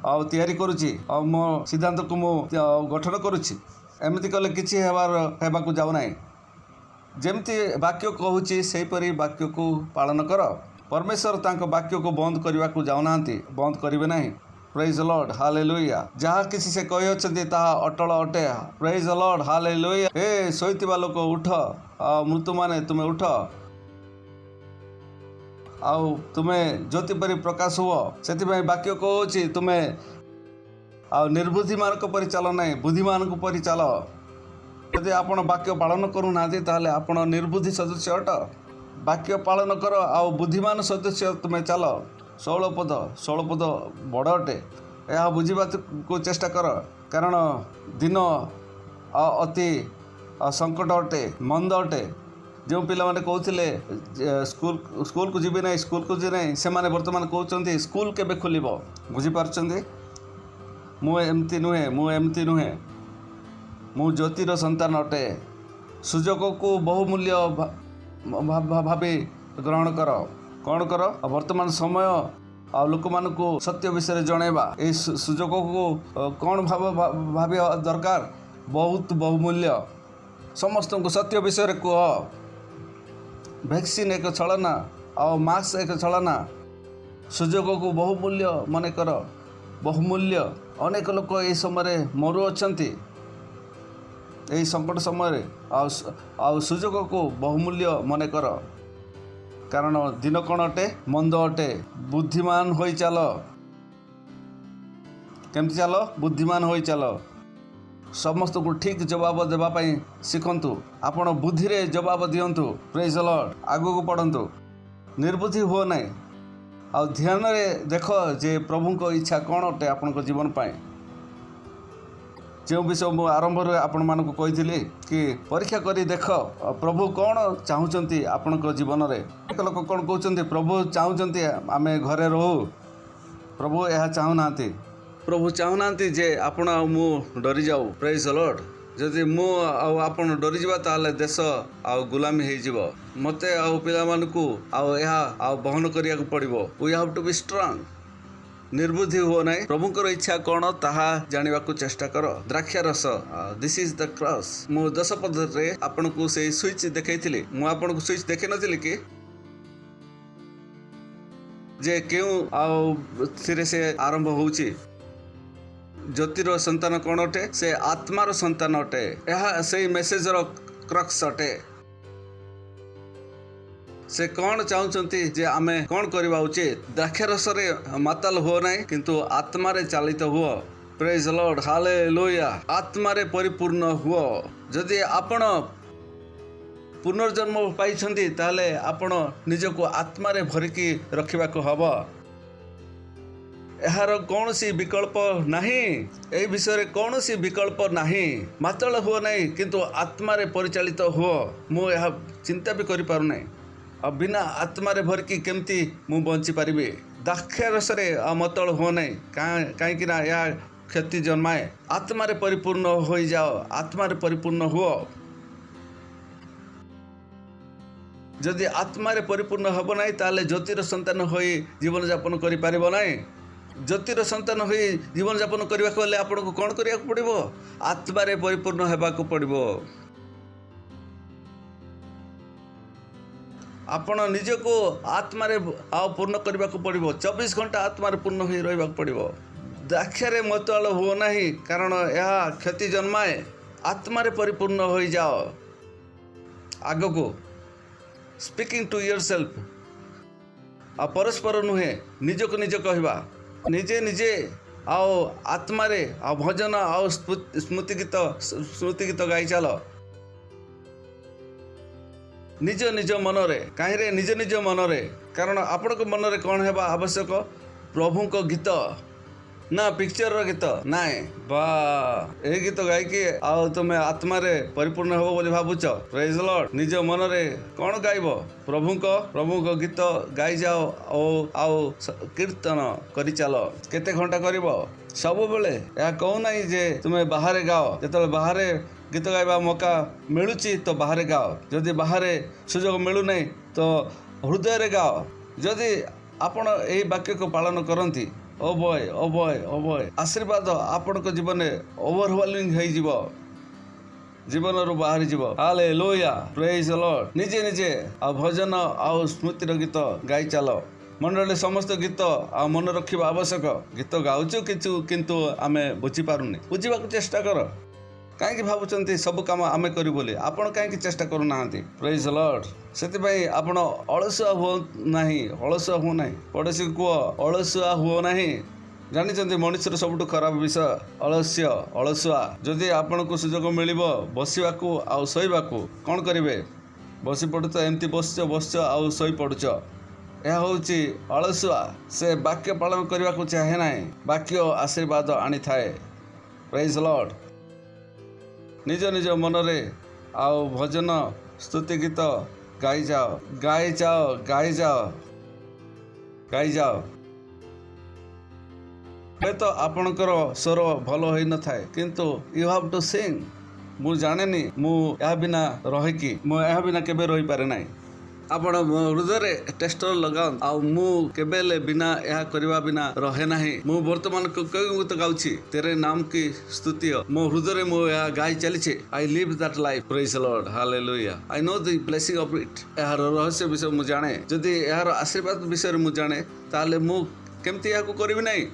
तैयारी करुच्ची और मो सिद्धांत को मु गठन करुच्ची। एमती कले किसी हेबा को जाऊ नहीं। जेमती वाक्य कहूँ सेहीपरि वाक्य को पालन कर। परमेश्वर तांको वाक्य को बंद करने को जाऊना बंद करेंगे नहीं। Praise the Lord hallelujah. जहाँ किसी से कही अच्छे ताहा अटल अटे। Praise the Lord hallelujah. ए शोइथिबा लोक उठ, मृत्यु माने तुम उठ आउ तुम्हें ज्योति परि प्रकाश हुओ। से वाक्य कहूँ तुम्हें निर्बुद्धि मान परि चल नहीं बुद्धिमान परि चल। यदि आप वाक्य पालन करूना ताहले आप निर्बुद्धि सदस्य अट। वाक्य पालन कर आउ बुद्धिमान सदस्य तुम्हें चल। 16 पद बड़ अटे। यह बुझा को चेष्टा कर कारण दिन अति संकट अटे मंद अटे। जो पिला माने कहते स्कूल को जीवे ना स्कूल को जी ना से बर्तमान कहते स्कूल केबे खोल बुझीपार। मुझे नुहे मु ज्योतिर संतान अटे। सुजोग को बहुमूल्य भावे ग्रहण कर। कौन कर वर्तमान समय आ लोक मान को सत्य विषय जनइबा ए सुजोग को कौन भाव दरकार बहुत बहुमूल्य। समस्त को सत्य विषय कह। वैक्सीन एक छलना और मास्क एक छलना। सुजोग को बहुमूल्य मन कर बहुमूल्य। अनेक लोक ये समय मरु अच्छा संकट समय सुजोग को बहुमूल्य मन कर कारण दिन कौन अटे मंद अटे। बुद्धिमान होई चल। केमती चल बुद्धिमान होई चल। समस्त को ठीक जवाब देवाई शिखंतु। आपण बुद्धि रे जवाब दियंतु। प्रेज द लॉर्ड आगु को पढ़ंतु। निर्बुद्धि हो नहीं आ ध्यान रे देख जे प्रभु को इच्छा कौन अटे आपण जीवन पाए। जो विषय मु आरंभ आपण मान को कही कि परीक्षा करी देख प्रभु कौन चाहूँगी आपण जीवन में। एक लोक कौन कहते प्रभु चाहूँगी आम घरे रहू। प्रभु यह चाहूना। प्रभु चाहूना जे आपण मु डरी जाऊ। Praise the Lord. जदि मु आपण डरी जावा ताले देश गुलामी हो जीव। मते पिला मानकू बहन करिया को पड़िबो। We have to be strong. निर्बुद्धि हो नहीं। प्रभुकर इच्छा कौन ताहा जानिबा को चेष्टा कर। द्राक्षा रस दिस इज द क्रॉस। मु 10 पद रे आपण को से स्विच देखैथिली। मु आपण को स्विच देखै नथिली कि जे केउ सिरे से आरंभ होउची। ज्योतिर संतान कौन अटे से आत्मार संतान अटे। यह से मेसेज रो क्रक्स अटे। से कौन चाहूँगी जे आमे कौन करवा उचित। द्राक्षारस रे माताल हो नहीं किंतु आत्मा रे चालित हुओ। Praise the Lord hallelujah. आत्मा रे परिपूर्ण हुओ। जदि आपण पुनर्जन्म पाइछंती ताले आपण निजको आत्मा रे भरिकी रखिबा को हबो। यार कौन सी विकल्प नहीं। ए विषय कौन सी विकल्प नहीं। मातल हुओ नहीं किंतु आत्मा रे परिचालित हुओ। मु यह चिंता भी करि पारु नहीं। अब बिना आत्मा रे भर की केमती मु बंची पारि। द्राक्षारस रे मतल हो नहीं कहीं या क्षति जन्माए। आत्मा रे परिपूर्ण हो जाओ। आत्मा रे परिपूर्ण हुओ। जदि आत्मा रे परिपूर्ण हब नहीं ताले ज्योतिर संतान होई जीवन यापन करि पारिबो नहीं। ज्योतिर संतान होई जीवन यापन करबा को आपन को कोन करिया पड़िबो। आत्मा रे परिपूर्ण हेबा को पड़िबो। ଆପଣ ନିଜକୁ ଆତ୍ମାରେ ଆଉ ପୂର୍ଣ୍ଣ କରିବାକୁ ପଡ଼ିବ। 24 ଘଣ୍ଟା ଆତ୍ମାରେ ପୂର୍ଣ୍ଣ ହୋଇ ରହିବାକୁ ପଡ଼ିବ। ଦାକ୍ଷରେ ମତୁଆଳ ହୁଅ ନାହିଁ, କାରଣ ଏହା କ୍ଷତି ଜନ୍ମାଏ। ଆତ୍ମାରେ ପରିପୂର୍ଣ୍ଣ ହୋଇଯାଅ। ଆଗକୁ ସ୍ପିକିଂ ଟୁ ୟୋର ସେଲ୍ଫ, ଆଉ ପରସ୍ପର ନୁହେଁ, ନିଜକୁ ନିଜ କହିବା। ନିଜେ ନିଜେ ଆଉ ଆତ୍ମାରେ ଆଉ ଭଜନ ଆଉ ସ୍ମୃତି ଗୀତ ଗାଇ ଚାଲ। ନିଜ ନିଜ ମନରେ, କାହିଁରେ ନିଜ ନିଜ ମନରେ, କାରଣ ଆପଣଙ୍କ ମନରେ କ'ଣ ହେବା ଆବଶ୍ୟକ? ପ୍ରଭୁଙ୍କ ଗୀତ, ନା ପିକ୍ଚରର ଗୀତ? ନାଇଁ, ବା ଏହି ଗୀତ ଗାଇକି ଆଉ ତୁମେ ଆତ୍ମାରେ ପରିପୂର୍ଣ୍ଣ ହେବ ବୋଲି ଭାବୁଛ? ପ୍ରେଜ୍ ଦ ଲର୍ଡ। ନିଜ ମନରେ କ'ଣ ଗାଇବ? ପ୍ରଭୁଙ୍କ ଗୀତ ଗାଇଯାଅ ଆଉ କୀର୍ତ୍ତନ କରିଚାଲ। କେତେ ଘଣ୍ଟା କରିବ? ସବୁବେଳେ। ଏହା କହୁନାହିଁ ଯେ ତୁମେ ବାହାରେ ଗାଅ। ଯେତେବେଳେ ବାହାରେ ଗୀତ ଗାଇବା ମୌକା ମିଳୁଛି ତ ବାହାରେ ଗାଅ। ଯଦି ବାହାରେ ସୁଯୋଗ ମିଳୁନାହିଁ ତ ହୃଦୟରେ ଗାଅ। ଯଦି ଆପଣ ଏହି ବାକ୍ୟକୁ ପାଳନ କରନ୍ତି, ଓ ବୟ ଆଶୀର୍ବାଦ ଆପଣଙ୍କ ଜୀବନରେ ଓଭରୱେଲମିଂ ହେଇଯିବ, ଜୀବନରୁ ବାହାରିଯିବ। ହାଲେଲୁୟା, ପ୍ରେଜ୍ ଦ ଲର୍ଡ। ନିଜେ ନିଜେ ଆଉ ଭଜନ ଆଉ ସ୍ମୃତିର ଗୀତ ଗାଇ ଚାଲ। ମଣ୍ଡଳୀ ସମସ୍ତ ଗୀତ ଆଉ ମନେ ରଖିବା ଆବଶ୍ୟକ। ଗୀତ ଗାଉଛୁ କିନ୍ତୁ ଆମେ ବୁଝିପାରୁନି। ବୁଝିବାକୁ ଚେଷ୍ଟା କର। କାହିଁକି ଭାବୁଛନ୍ତି ସବୁ କାମ ଆମେ କରିବୁ ବୋଲି? ଆପଣ କାହିଁକି ଚେଷ୍ଟା କରୁନାହାନ୍ତି? ପ୍ରେଜ୍ ଦ ଲର୍ଡ। ସେଥିପାଇଁ ଆପଣ ଅଳସୁଆ ହୁଅ ନାହିଁ। ପଡ଼ୋଶୀକୁ କୁହ ଅଳସୁଆ ହୁଅ ନାହିଁ। ଜାଣିଛନ୍ତି ମଣିଷର ସବୁଠୁ ଖରାପ ବିଷୟ ଅଳସୁଆ। ଯଦି ଆପଣଙ୍କୁ ସୁଯୋଗ ମିଳିବ ବସିବାକୁ ଆଉ ଶୋଇବାକୁ, କ'ଣ କରିବେ? ବସି ପଡ଼ୁଛ, ଏମିତି ବସିଛ ଆଉ ଶୋଇ ପଡ଼ୁଛ। ଏହା ହେଉଛି ଅଳସୁଆ। ସେ ବାକ୍ୟ ପାଳନ କରିବାକୁ ଚାହେଁ ନାହିଁ। ବାକ୍ୟ ଆଶୀର୍ବାଦ ଆଣିଥାଏ। ପ୍ରେଜ୍ ଦ ଲର୍ଡ। ନିଜ ନିଜ ମନରେ ଆଉ ଭଜନ ସ୍ତୁତି ଗୀତ ଗାଇଯାଅ। ହୁଏତ ଆପଣଙ୍କର ସ୍ୱର ଭଲ ହୋଇନଥାଏ, କିନ୍ତୁ ୟୁ ହାଭ୍ ଟୁ ସିଙ୍ଗ୍। ମୁଁ ଜାଣେନି ମୁଁ ଏହା ବିନା କେବେ ରହିପାରେ ନାହିଁ। ଆପଣ ମୋ ହୃଦୟରେ ଟେଷ୍ଟର ଲଗାଅ, ଆଉ ମୁଁ କେବେ ହେଲେ ଏହା କରିବା ବିନା ରହେ ନାହିଁ। ମୁଁ ବର୍ତ୍ତମାନ କେଉଁ ଗୀତ ଗାଉଛି? ତେରେ ନାମ କି ସ୍ତୁତି। ମୋ ହୃଦୟରେ ମୁଁ ଏହା ଗାଇ ଚାଲିଛି। I live that life. Praise the Lord. Hallelujah. I know the blessing of it. ଏହାର ରହସ୍ୟ ବିଷୟ ମୁଁ ଜାଣେ। ଯଦି ଏହାର ଆଶୀର୍ବାଦ ବିଷୟରେ ମୁଁ ଜାଣେ, ତାହେଲେ ମୁଁ କେମିତି ଏହାକୁ କରିବି ନାହିଁ?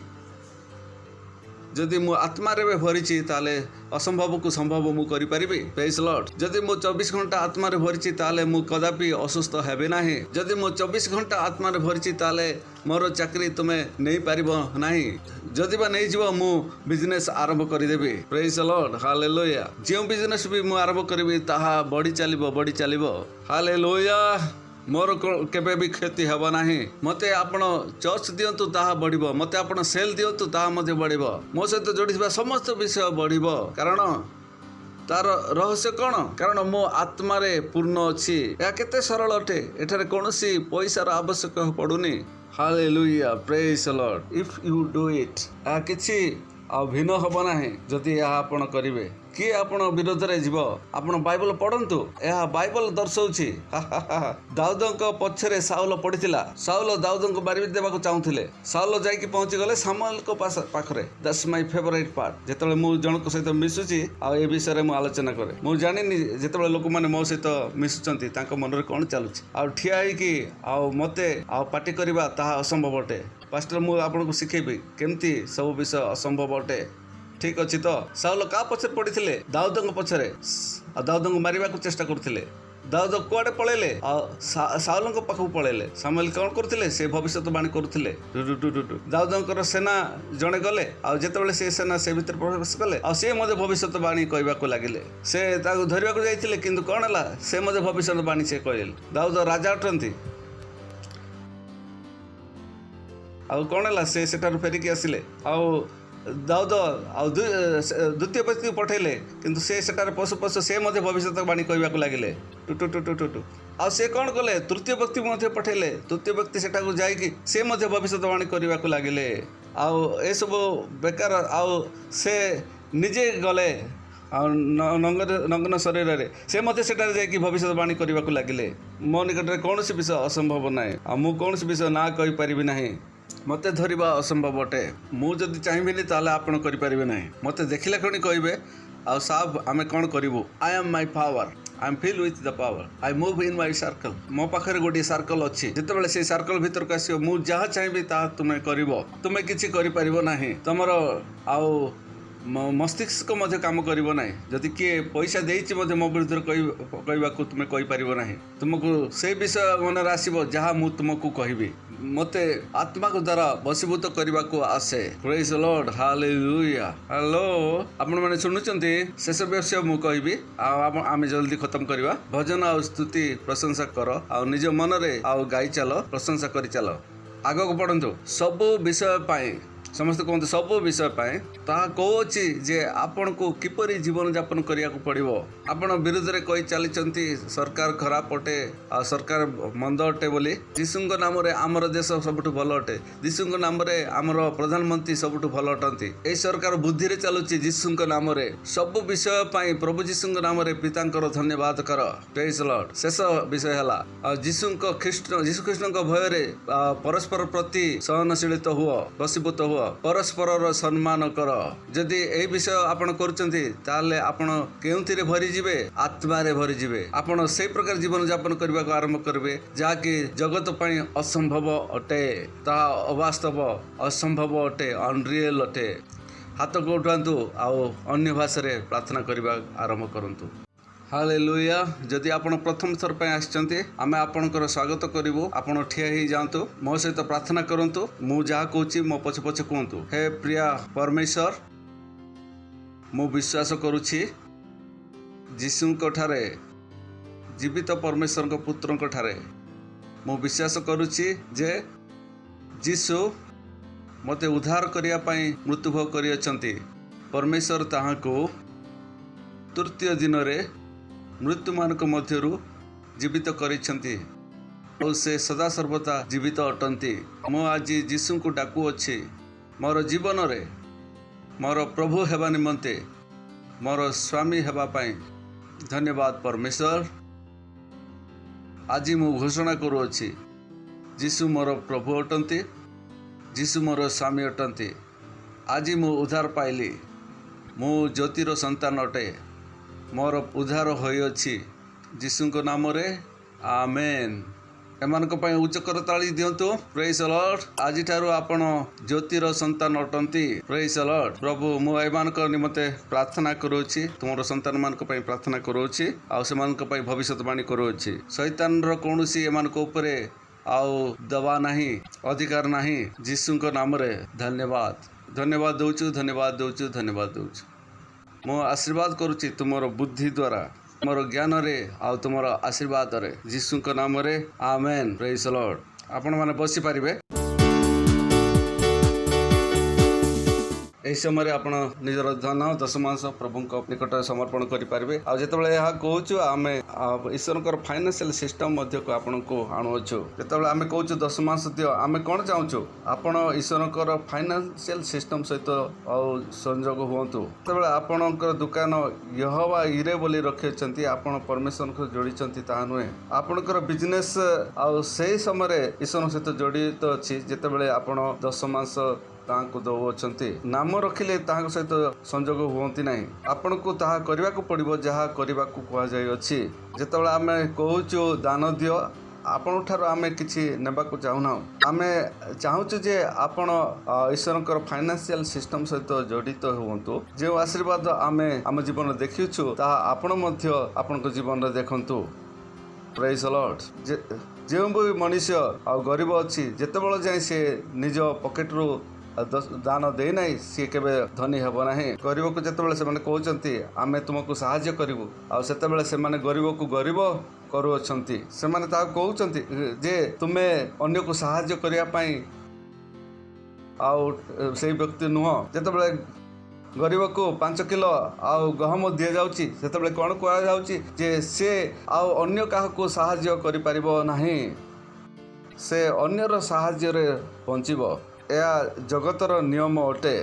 ଯଦି ମୁଁ ଆତ୍ମାରେ ଭରିଛି, ତାହେଲେ ଅସମ୍ଭବକୁ ସମ୍ଭବ ମୁଁ କରିପାରିବି। ପ୍ରେଜ୍ ଦ ଲର୍ଡ। ଯଦି ମୁଁ 24 ଘଣ୍ଟା ଆତ୍ମାରେ ଭରିଛି, ତାହେଲେ ମୁଁ କଦାପି ଅସୁସ୍ଥ ହେବି ନାହିଁ। ଯଦି ମୁଁ 24 ଘଣ୍ଟା ଆତ୍ମାରେ ଭରିଛି, ତାହେଲେ ମୋର ଚାକିରି ତୁମେ ନେଇପାରିବ ନାହିଁ। ଯଦି ବା ନେଇଯିବ, ମୁଁ ବିଜନେସ୍ ଆରମ୍ଭ କରିଦେବି। ପ୍ରେଜ୍ ଦ ଲର୍ଡ। ହାଲେଲୁୟା। ଯେଉଁ ବିଜନେସ୍ ବି ମୁଁ ଆରମ୍ଭ କରିବି, ତାହା ବଢ଼ି ଚାଲିବ। ହାଲେଲୁୟା। ମୋର କେବେ ବି କ୍ଷତି ହେବ ନାହିଁ। ମୋତେ ଆପଣ ଚର୍ଚ୍ଚ ଦିଅନ୍ତୁ, ତାହା ବଢ଼ିବ। ମୋତେ ଆପଣ ସେଲ୍ ଦିଅନ୍ତୁ, ତାହା ମଧ୍ୟ ବଢ଼ିବ। ମୋ ସହିତ ଯୋଡ଼ିଥିବା ସମସ୍ତ ବିଷୟ ବଢ଼ିବ। କାରଣ ତାର ରହସ୍ୟ କ'ଣ? କାରଣ ମୁଁ ଆତ୍ମାରେ ପୂର୍ଣ୍ଣ ଅଛି। ଏହା କେତେ ସରଳ ଅଟେ। ଏଠାରେ କୌଣସି ପଇସାର ଆବଶ୍ୟକ ପଡ଼ୁନି। ହାଲେଲୁୟା, ପ୍ରେଜ୍ ଦ ଲର୍ଡ। ଇଫ୍ ୟୁ ଡୁ ଇଟ୍, ଏହା କିଛି ଆଉ ଭିନ୍ନ ହେବ ନାହିଁ। ଯଦି ଏହା ଆପଣ କରିବେ, କିଏ ଆପଣ ବିରୋଧରେ ଯିବ? ଆପଣ ବାଇବଲ ପଢ଼ନ୍ତୁ। ଏହା ବାଇବଲ ଦର୍ଶାଉଛି। ଦାଉଦଙ୍କ ପଛରେ ସାଉଲ ପଡ଼ିଥିଲା। ସାଉଲ ଦାଉଦଙ୍କୁ ମାରି ଦେବାକୁ ଚାହୁଁଥିଲେ। ସାଉଲ ଯାଇକି ପହଞ୍ଚିଗଲେ ସାମୁଏଲଙ୍କ ପାଖରେ। That's my favourite part. ଯେତେବେଳେ ମୁଁ ଜଣଙ୍କ ସହିତ ମିଶୁଛି ଆଉ ଏ ବିଷୟରେ ମୁଁ ଆଲୋଚନା କରେ, ମୁଁ ଜାଣିନି ଯେତେବେଳେ ଲୋକମାନେ ମୋ ସହିତ ମିଶୁଛନ୍ତି ତାଙ୍କ ମନରେ କ'ଣ ଚାଲୁଛି। ଆଉ ଠିଆ ହେଇକି ଆଉ ମୋତେ ଆଉ ପାଟି କରିବା, ତାହା ଅସମ୍ଭବ ଅଟେ। ପାଷ୍ଟର, ମୁଁ ଆପଣଙ୍କୁ ଶିଖେଇବି କେମିତି ସବୁ ବିଷୟ ଅସମ୍ଭବ ଅଟେ। ଠିକ୍ ଅଛି ତ? ସାଉଲ କାହା ପଛରେ ପଡ଼ିଥିଲେ? ଦାଉଦଙ୍କ ପଛରେ। ଆଉ ଦାଉଦଙ୍କୁ ମାରିବାକୁ ଚେଷ୍ଟା କରୁଥିଲେ। ଦାଉଦ କୁଆଡ଼େ ପଳେଇଲେ? ଆଉ ସାଉଲଙ୍କ ପାଖକୁ ପଳେଇଲେ। ସାମୁଏଲ କ'ଣ କରୁଥିଲେ? ସେ ଭବିଷ୍ୟତବାଣୀ କରୁଥିଲେ। ଦାଉଦଙ୍କର ସେନା ଜଣେ ଗଲେ, ଆଉ ଯେତେବେଳେ ସେ ସେନା ସେ ଭିତରେ ପ୍ରବେଶ କଲେ, ଆଉ ସେ ମଧ୍ୟ ଭବିଷ୍ୟତବାଣୀ କହିବାକୁ ଲାଗିଲେ। ସେ ତାକୁ ଧରିବାକୁ ଯାଇଥିଲେ, କିନ୍ତୁ କ'ଣ ହେଲା? ସେ ମଧ୍ୟ ଭବିଷ୍ୟତବାଣୀ ସେ କହିଲେ। ଦାଉଦ ରାଜା ଅଟନ୍ତି। ଆଉ କ'ଣ ହେଲା? ସେ ସେଠାରୁ ଫେରିକି ଆସିଲେ। ଆଉ ଦାଉଦ ଆଉ ଦ୍ୱିତୀୟ ବ୍ୟକ୍ତିକୁ ପଠାଇଲେ, କିନ୍ତୁ ସେ ସେଠାରେ ପଶୁ ସେ ମଧ୍ୟ ଭବିଷ୍ୟତବାଣୀ କହିବାକୁ ଲାଗିଲେ। ଆଉ ସେ କ'ଣ କଲେ? ତୃତୀୟ ବ୍ୟକ୍ତିକୁ ମଧ୍ୟ ପଠାଇଲେ। ତୃତୀୟ ବ୍ୟକ୍ତି ସେଠାକୁ ଯାଇକି ସେ ମଧ୍ୟ ଭବିଷ୍ୟତବାଣୀ କରିବାକୁ ଲାଗିଲେ। ଆଉ ଏସବୁ ବେକାର। ଆଉ ସେ ନିଜେ ଗଲେ ଆଉ ନଗ୍ନ ଶରୀରରେ, ସେ ମଧ୍ୟ ସେଠାରେ ଯାଇକି ଭବିଷ୍ୟତବାଣୀ କରିବାକୁ ଲାଗିଲେ। ମୋ ନିକଟରେ କୌଣସି ବିଷୟ ଅସମ୍ଭବ ନାହିଁ, ଆଉ ମୁଁ କୌଣସି ବିଷୟ ନା କହିପାରିବି ନାହିଁ। ମୋତେ ଧରିବା ଅସମ୍ଭବ ଅଟେ। ମୁଁ ଯଦି ଚାହିଁବିନି, ତାହେଲେ ଆପଣ କରିପାରିବେ ନାହିଁ। ମୋତେ ଦେଖିଲା କ୍ଷଣି କହିବେ, ଆଉ ସାବ୍ ଆମେ କ'ଣ କରିବୁ? I am my power. I am fill with the power I move in my circle मो पाखरे गोटे सर्कल अच्छी जितेबाला से सर्कल भीतर को आसो मु जहाँ चाहिए ता तुम्हें कर तुम्हें किसी कर नहीं तुमर आउ मस्तिष्क मध्य काम करिवो नाही जदि किए पैसा देइछि मध्य मो विरुद्ध कहबाकू तुमे कहि परिवो नाही तुमको से विषय मन आसीबो जहाँ मु तुमको कहबी मते आत्मा को द्वारा वशीभूत करबाकू आसे praise the Lord hallelujah hello आपण माने सुनुचंती शेष विषय मु कहबी आमे जल्दी खत्म करबा भजन आ स्तुति प्रशंसा कर आ निज मन रे आ गाई चलो प्रशंसा करि चलो आगो को पढंतु सब विषय पाए समस्त कहते सब विषय पाए ताहा कौची जे आपण को किपरि जीवन यापन करिया को पड़िबो आपण विरुद्ध रे कहि चली सरकार खराब अटे आ सरकार मंद अटे बोली जीसुंग नाम रे आमर देश सबठु भल अटे जीसुंग नाम रे आमर प्रधानमंत्री सबठु भल अटंती ए सरकार बुद्धि रे चलुची जीसुंग नाम रे सब विषय पाए प्रभु जीसुंग नाम रे पितांकर धन्यवाद कर प्रेज लॉर्ड शेष विषय हला जीसुंग ख्रीष्ट जीसु ख्रीष्टଙ୍କ भय रे परस्पर प्रति सहनशीलित हुओ वशीभूत हुओ परस्पर सम्मान कर जदि ए विषय आपण करूचंती ताले आपण केउथिरे भरी जिवे आत्मा रे भरी जिवे आपण से प्रकार जीवन यापन करबा को आरंभ करबे जाकि जगत पई असंभव अटे ता अवास्तव असंभव अटे अनरियल अटे हाथ को उठांतु आ अन्य भाषा रे प्रार्थना करबा आरंभ करंतु हालेलुया जदि आपण प्रथम थर पे आछंती आमे आपनकर स्वागत करिवो आपण ठिया ही जांतु मो सहित प्रार्थना करंतु मु जा कहूची मो पछ पछ कहंतु हे प्रिय परमेश्वर मु विश्वास करूची जीसुंक ठारे जीवित परमेश्वर को पुत्रंक ठारे मु विश्वास करूची जे जीसु मते उद्धार करिया पई मृत्युभोग करि अछंती परमेश्वर ताहाको तृतीय दिन रे मृत्यु मानक मध्यरु जीवित करिछंती और से सदा सर्वदा जीवित अटंती मो आज जीसु को डाकू अछि मोर जीवन रे मोर प्रभु हेबा निमंते मोर स्वामी हेबा पाई धन्यवाद परमेश्वर आज मु घोषणा करू अछि जीसु मोर प्रभु अटंती जीसु मोर स्वामी अटंती आज मु उद्धार पाइली मु ज्योतिर संतान अटे मोर उद्धार होइछि जीसुंक नाम रे आमेन एमानक पई उच्च करताली दियंतु प्रेज द लॉर्ड आज ठारू आपण ज्योतिर संतान अटंती प्रेज द लॉर्ड प्रभु मु एमानक निमते प्रार्थना करूछि तुमर संतान मानक पई प्रार्थना करूछि आ सेमानक पई भविष्यवाणी करूछि शैतान रो कोनोसी एमानक ऊपरे आउ दबा नहीं अधिकार नहीं जीसुंक नाम रे धन्यवाद धन्यवाद दउछु धन्यवाद दउछु धन्यवाद दउछु मो आशीर्वाद करुछि तुमर बुद्धि द्वारा तुमर ज्ञान रे आ तुमर आशीर्वाद रे जीसुंक नाम रे आमेन प्रेज द लॉर्ड आपण माने बसी पारिबे एही समय आपण निजर धन दशमांश प्रभु निकट समर्पण करें आ जिते यह कहूँ आम ईश्वर फाइनेंशियल सिस्टम मध्य को आपण को आणुचु जिते आम कहूँ दशमांश दियो आम कौन चाहूँ आपण ईश्वर फाइनेंशियल सिस्टम सहित संजोग हूँ जिते आपणकर दुकान यहोवा इरे बोली रखी आपण परमेश्वर को जोड़ी ता नुहे आपणकर बिजनेस से समय ईश्वर सहित जड़ित अच्छी जिते आपण दशमांश तांको दौरान नाम रखिले तांको सहित संजोग हुअंती नहीं आपण को ताहा करबा को पड़िबो जहा करबा को कहा जाय अछि जेतबेला आमे कहूचो दान दियो आपण ठार आमे किछि नेबा को चाहुना आमे चाहूचु जे आपण ईश्वरकर फाइनेंशियल सिस्टम सहित जड़ित हुअंतु जे आशीर्वाद आमे आम जीवन देखिछु ता आपण मध्य आपण को जीवन रे देखंतु प्रेज द लॉर्ड जे भी मनुष्य आ गरीब अछि जेतबेला जाय से निज पॉकेट रो दान दे ना सी के धनी हेब ना गरीब को जिते से कहते आम तुमको साहाय्य करूँ आते से गरीब को गरीब करुँच से कहते जे तुम्हें अन्य को साहाय्य करने से व्यक्ति नुह जिते गरीब को 5 किलो आउ गहम दि जाऊँगी से कौन कहुचे से अन्य क्या को साहाय्य करें से अन्यर साहाय्य बंचब यह जगतर नियम अटे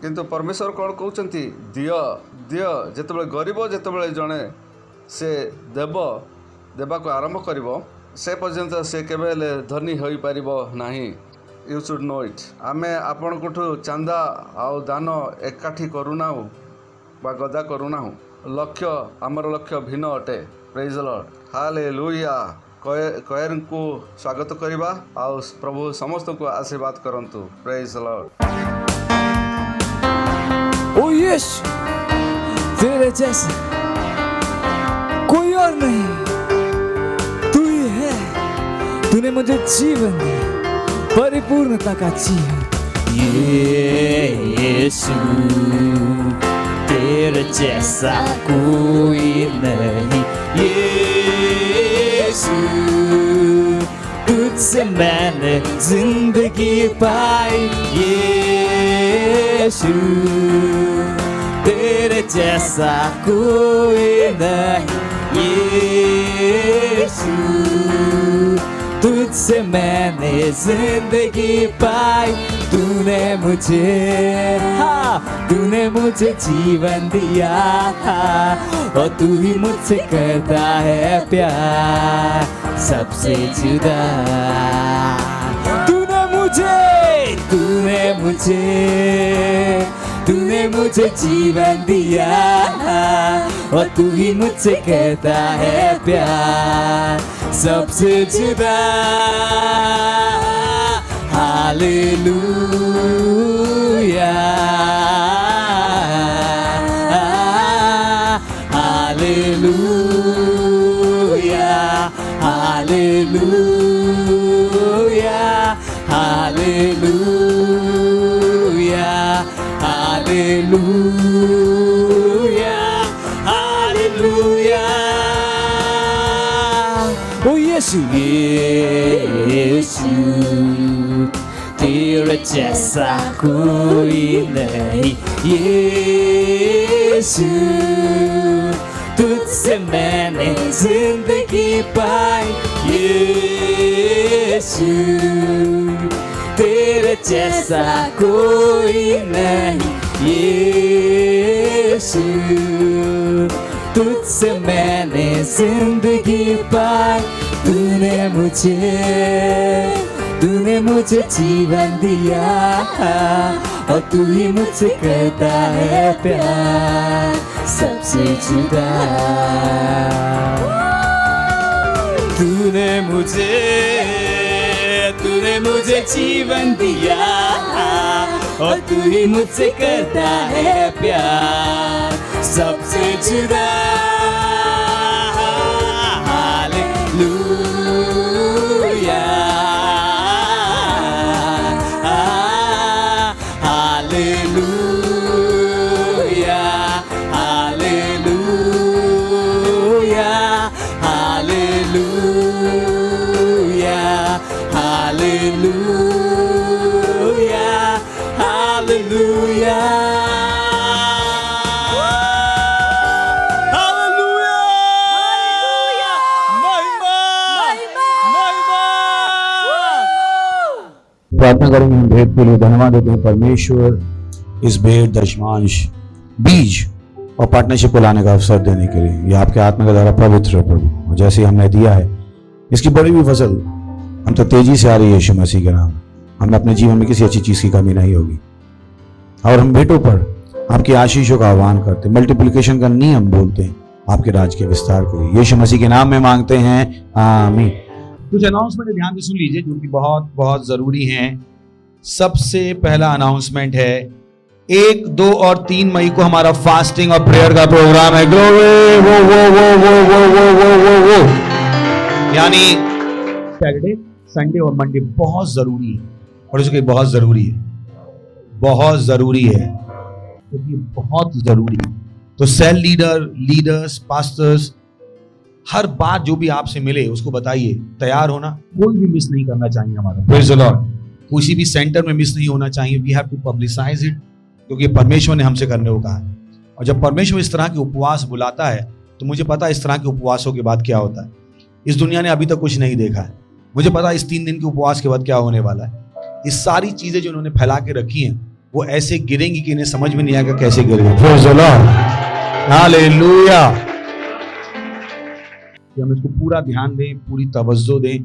किंतु परमेश्वर कौन कहते दिय दिय जिते गरीब जिते जड़े से देव देवा को आरंभ कर से पर्यंत से केबे धनी हो पार नहीं यू शुड नो इट आमे आपण कोठु चांदा आउ दान एकाठी करूना ବା ଗଦା କରୁନାହୁଁ। ଲକ୍ଷ୍ୟ ଆମର ଲକ୍ଷ୍ୟ ଭିନ୍ନ ଅଟେ। ପ୍ରେଜ୍ ଦ ଲର୍ଡ, ହାଲେଲୁୟା। କଏରଙ୍କୁ ସ୍ୱାଗତ କରିବା ଆଉ ପ୍ରଭୁ ସମସ୍ତଙ୍କୁ ଆଶୀର୍ବାଦ କରନ୍ତୁ। ପ୍ରେଜ୍ ଦ ଲର୍ଡ। ओ यीशु, तेरे जैसा कोई और नहीं, तू ही है। तूने मुझे जीवन दिया, परिपूर्णता का जीवन। यीशु तेरे जैसा कोई नहीं, यीशु तुझसे मैंने जिंदगी पाई, यीशु तेरे जैसा कोई नहीं, यीशु तुझसे मैंने जिंदगी पाई। तूने मुझे जीवन दिया और तू ही मुझसे करता है प्यार सबसे जुदा। तूने मुझे जीवन दिया और तू ही मुझसे करता है प्यार सबसे जुदा। Hallelujah, hallelujah, hallelujah, hallelujah, hallelujah, hallelujah. ओ यीशु, यीशु तेरे जैसा कोई नहीं, यीशु तुझसे मैंने जिंदगी पाई, यीशु तेरे जैसा कोई नहीं, यीशु तुझसे मैंने जिंदगी पाई। तूने मुझे जीवन दिया और तू ही मुझसे करता है प्यार सबसे जुदा। तूने मुझे जीवन दिया और तू ही मुझसे करता है प्यार सबसे जुदा। Hallelujah, hallelujah, hallelujah, hallelujah, hallelujah, hallelujah. प्रार्थना करेंगे हम भेद के लिए। धन्यवाद देते हैं परमेश्वर इस भेद दशमांश बीज और पार्टनरशिप को लाने का अवसर देने के लिए। ये आपके आत्मा के द्वारा पवित्र है प्रभु, और जैसे हमने दिया है इसकी बड़ी भी फसल हम तो तेजी से आ रही है यीशु मसीह के नाम। हमें अपने जीवन में किसी अच्छी चीज की कमी नहीं होगी और हम भेंटों पर आपकी आशीषों का आह्वान करते, मल्टीप्लिकेशन का नियम बोलते हैं आपके राज्य के विस्तार के लिए। यीशु मसीह के नाम में मांगते हैं, आमीन। कुछ अनाउंसमेंट ध्यान से सुन लीजिए जो कि बहुत बहुत जरूरी हैं। सबसे पहला अनाउंसमेंट है 1, 2 और 3 मई को हमारा फास्टिंग और प्रेयर का प्रोग्राम है। ग्लोरी, वो यानी सैटरडे, संडे और मंडे बहुत जरूरी है और इसके बहुत जरूरी है, बहुत जरूरी है, क्योंकि बहुत जरूरी है। तो सेल लीडर्स, पास्टर्स, हर बात जो भी आपसे मिले उसको बताइए। तैयार होना, कोई भी मिस नहीं करना चाहिए हमारा। Praise the lord. किसी भी सेंटर में मिस नहीं होना चाहिए। We have to publicise it, क्योंकि परमेश्वर ने हमसे करने को कहा है। और जब परमेश्वर इस तरह के उपवास बुलाता है तो मुझे पता है इस तरह के उपवासों के बाद क्या होता है। इस दुनिया ने अभी तक कुछ नहीं देखा है। मुझे पता है इस 3 दिन के उपवास के बाद क्या होने वाला है। इस सारी चीजें जो उन्होंने फैला के रखी हैं वो ऐसे गिरेंगी कि इन्हें समझ में नहीं आएगा कैसे गिरेंगे। Praise the Lord, hallelujah. हम इसको पूरा ध्यान दें, पूरी तवज्जो दें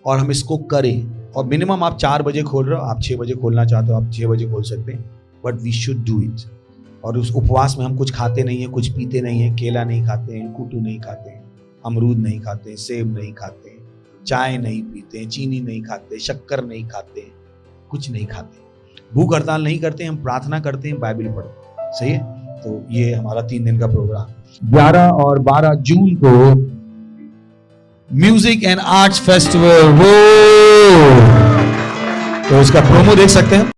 और हम इसको करें। और मिनिमम आप 4 बजे खोल रहे हो, आप 6 बजे खोलना चाहते हो आप 6 बजे खोल सकते हैं, but we should do it. और उस उपवास में हम कुछ खाते नहीं है, कुछ पीते नहीं है, केला नहीं खाते हैं, कुटू नहीं खाते हैं, अमरूद नहीं खाते हैं, सेब नहीं खाते हैं, चाय नहीं पीते हैं, चीनी नहीं खाते, शक्कर नहीं खाते हैं, कुछ नहीं खाते, भूख हड़ताल नहीं करते, हम प्रार्थना करते हैं, बाइबल पढ़ते हैं। सही है। तो ये हमारा 3 दिन का प्रोग्राम। 11 और 12 जून को म्यूजिक एंड आर्ट्स फेस्टिवल वो, तो उसका प्रोमो देख सकते हैं।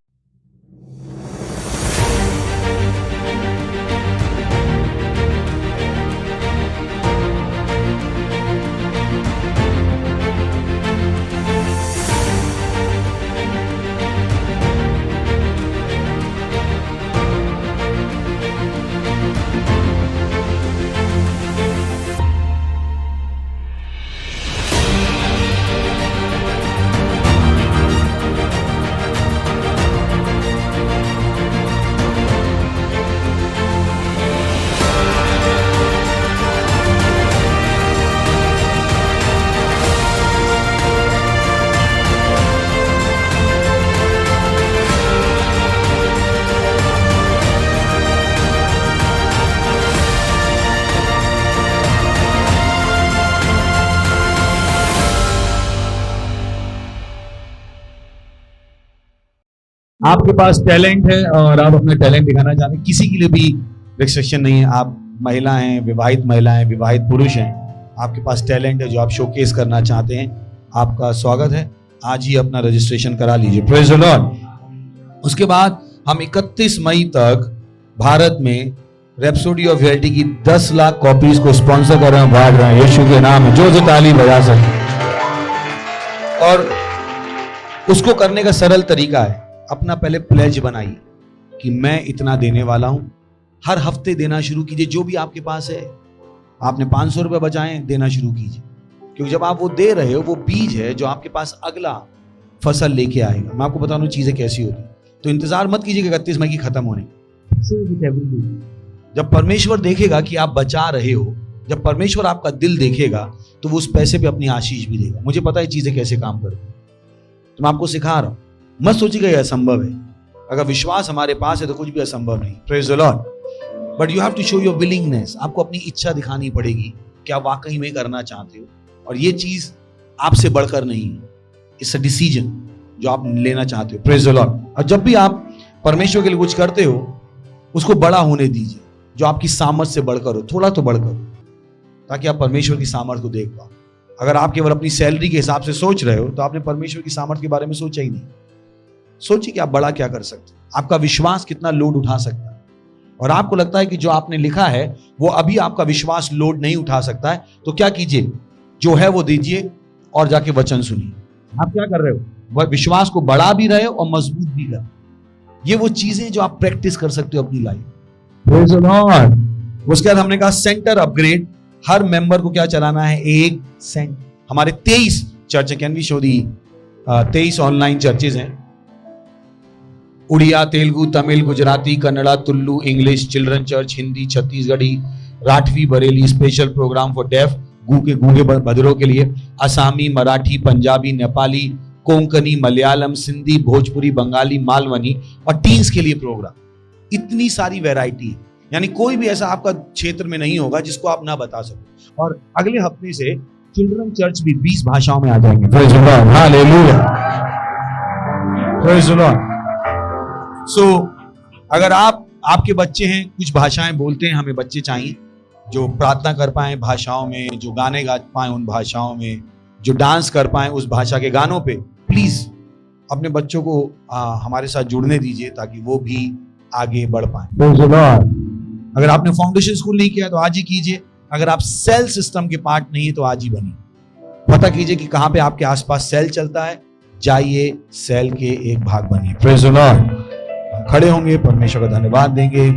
आपके पास टैलेंट है और आप अपना टैलेंट दिखाना चाहते हैं, किसी के लिए भी रिस्ट्रिक्शन नहीं है। आप महिला हैं, विवाहित पुरुष हैं, आपके पास टैलेंट है जो आप शोकेस करना चाहते हैं, आपका स्वागत है। आज ही अपना रजिस्ट्रेशन करा लीजिए। Praise the Lord. उसके बाद हम 31 मई तक भारत में रैप्सोडी ऑफ रियलिटी की 10 लाख कॉपीज को स्पॉन्सर कर रहे हैं, बांट रहे हैं यीशु के नाम में। जो ताली बजा सकते। और उसको करने का सरल तरीका है, अपना पहले प्लेज बनाइए कि मैं इतना देने वाला हूं। हर हफ्ते देना शुरू कीजिए, जो भी आपके पास है। आपने 500 रुपए बचाए, देना शुरू कीजिए, क्योंकि जब आप वो दे रहे हो, वो बीज है जो आपके पास अगला फसल लेके आएगा। मैं आपको बता दूं चीजें कैसी होती। तो इंतजार मत कीजिए कि 31 मई की खत्म होने। जब परमेश्वर देखेगा कि आप बचा रहे हो, जब परमेश्वर आपका दिल देखेगा, तो वो उस पैसे पे अपनी आशीष भी देगा। मुझे पता है चीजें कैसे काम करती, तो मैं आपको सिखा रहा हूं। मत सोचिएगा यह असंभव है। अगर विश्वास हमारे पास है तो कुछ भी असंभव नहीं। Praise the lord. But you have to show your willingness. आपको अपनी इच्छा दिखानी पड़ेगी कि आप वाकई में करना चाहते हो, और ये चीज आपसे बढ़कर नहीं है। इट्स अ डिसीजन जो आप लेना चाहते हो। Praise the Lord. और जब भी आप परमेश्वर के लिए कुछ करते हो, उसको बड़ा होने दीजिए, जो आपकी सामर्थ्य से बढ़कर हो, थोड़ा तो बढ़कर हो, ताकि आप परमेश्वर की सामर्थ्य को देख पाओ। अगर आप केवल अपनी सैलरी के हिसाब से सोच रहे हो, तो आपने परमेश्वर की सामर्थ्य के बारे में सोचा ही नहीं। सोचिए कि आप बड़ा क्या कर सकते हैं, आपका विश्वास कितना लोड उठा सकता है। और आपको लगता है कि जो आपने लिखा है वो अभी आपका विश्वास लोड नहीं उठा सकता है, तो क्या कीजिए, जो है वो दीजिए और जाके वचन सुनिए। आप क्या कर रहे हो, वह विश्वास को बढ़ा भी रहे हो और मजबूत भी कर। ये वो चीजें जो आप प्रैक्टिस कर सकते हो अपनी लाइफ। Praise the Lord. उसके बाद हमने कहा सेंटर अपग्रेड। हर मेंबर को क्या चलाना है, एक सेंट। हमारे 23 church, can we show the 23 online churches हैं। Odia, Telugu, Tamil, Gujarati, Kannada, Tulu, English, children church, Hindi, Chhattisgarhi, Rathwi, Bareli, special programme for deaf, गूंगे बधिरों के लिए, असामी, मराठी, पंजाबी, नेपाली, कोंकणी, मलयालम, सिंधी, भोजपुरी, बंगाली, मालवनी, और टीन्स के लिए प्रोग्राम। इतनी सारी वैरायटी है, यानी कोई भी ऐसा आपका क्षेत्र में नहीं होगा जिसको आप ना बता सको। और अगले हफ्ते से चिल्ड्रन चर्च भी 20 भाषाओं में आ जाएंगे। Praise the Lord, hallelujah, praise the Lord. So अगर आपके बच्चे हैं, कुछ भाषाएं बोलते हैं, हमें बच्चे चाहिए जो प्रार्थना कर पाए भाषाओं में, जो गाने गा पाए उन भाषाओं में, जो डांस कर पाए उस भाषा के गानों पे। प्लीज अपने बच्चों को हमारे साथ जुड़ने दीजिए, ताकि वो भी आगे बढ़ पाए। अगर आपने फाउंडेशन स्कूल नहीं किया तो आज ही कीजिए। अगर आप सेल सिस्टम के पार्ट नहीं है तो आज ही बनिए। पता कीजिए कि कहां पे आपके आसपास सेल चलता है, जाइए सेल के एक भाग बनिए। Praise the Lord. खड़े होंगे, परमेश्वर का धन्यवाद देंगे।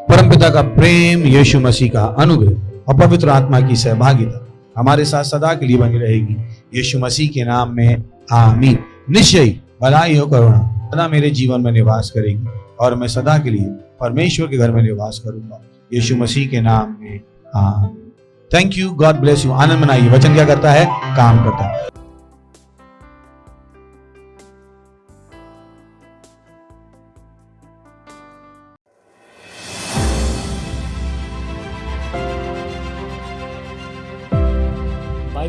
परमपिता का प्रेम, यीशु मसीह का अनुग्रह और पवित्र आत्मा की सहभागिता हमारे साथ सदा के लिए बनी रहेगी। यीशु मसीह के नाम में आमीन। निश्चय भलाई हो, करुणा सदा मेरे जीवन में निवास करेगी, और मैं सदा के लिए परमेश्वर के घर में निवास करूंगा। यीशु मसीह के नाम में amen. Thank you, God bless you. आनंद मनाइए। वचन क्या करता है, काम करता है।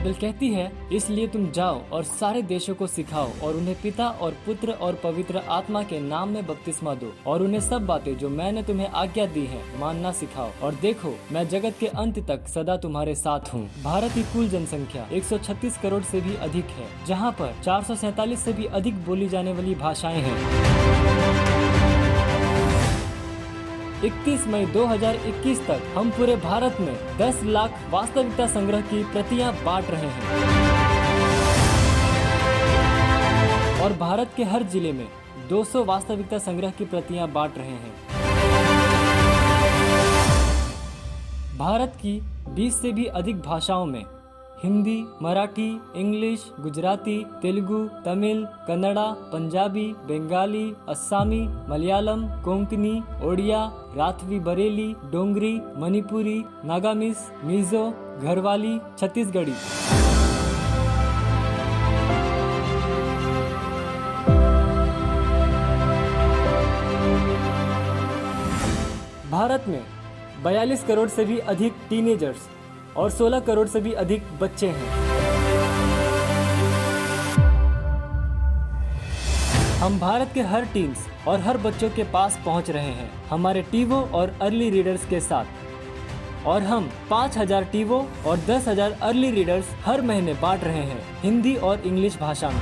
बाइबल कहती है, इसलिए तुम जाओ और सारे देशों को सिखाओ और उन्हें पिता और पुत्र और पवित्र आत्मा के नाम में बपतिस्मा दो और उन्हें सब बातें जो मैंने तुम्हें आज्ञा दी है मानना सिखाओ। और देखो, मैं जगत के अंत तक सदा तुम्हारे साथ हूँ। भारत की कुल जनसंख्या 136 करोड़ से भी अधिक है, जहाँ पर 447 से भी अधिक बोली जाने वाली भाषाएं हैं। 31 मई 2021 तक हम पूरे भारत में 10 लाख वास्तविकता संग्रह की प्रतियां बांट रहे हैं और भारत के हर जिले में 200 वास्तविकता संग्रह की प्रतियां बांट रहे हैं। भारत की 20 से भी अधिक भाषाओं में हिंदी, मराठी, इंग्लिश, गुजराती, तेलुगु, तमिल, कन्नड़ा, पंजाबी, बंगाली, असमी, मलयालम, कोंकणी, ओडिया, राठवी बरेली, डोंगरी, मणिपुरी, नागामीज, मिजो, घरवाली, छत्तीसगढ़ी। भारत में 42 करोड़ से भी अधिक टीनेजर्स और 16 करोड़ से भी अधिक बच्चे हैं। हम भारत के हर टीन्स और हर बच्चों के पास पहुंच रहे हैं हमारे टीवो और अर्ली रीडर्स के साथ। और हम 5000 टीवो और 10,000 अर्ली रीडर्स हर महीने बांट रहे हैं हिंदी और इंग्लिश भाषा में।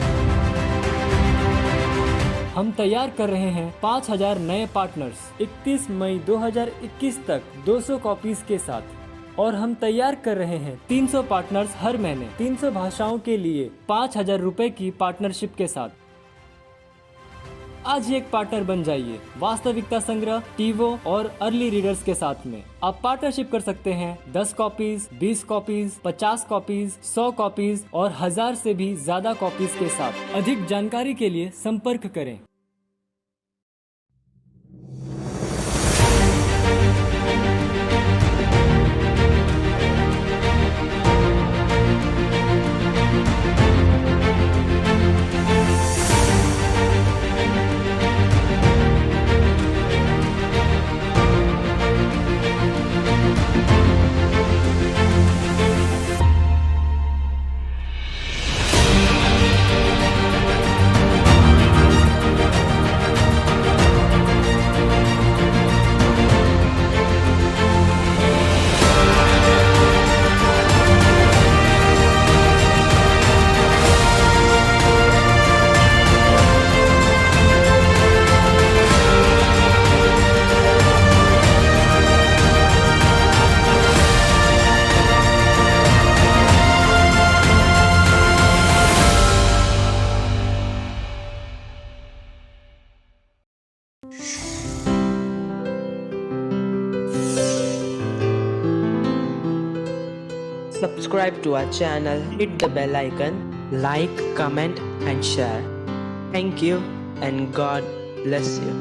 हम तैयार कर रहे हैं 5000 नए पार्टनर्स 31 मई 2021 तक 200 कॉपीज के साथ। और हम तैयार कर रहे हैं 300 पार्टनर्स हर महीने 300 भाषाओं के लिए 5000 रुपए की पार्टनरशिप के साथ। आज ही एक पार्टनर बन जाइए वास्तविकता संग्रह, टीवो और अर्ली रीडर्स के साथ में। आप पार्टनरशिप कर सकते हैं 10 कॉपीज, 20 कॉपीज, 50 कॉपीज, 100 कॉपीज और 1000 से भी ज्यादा कॉपीज के साथ। अधिक जानकारी के लिए संपर्क करें। Subscribe to our channel, hit the bell icon, like, comment and share. Thank you and God bless you.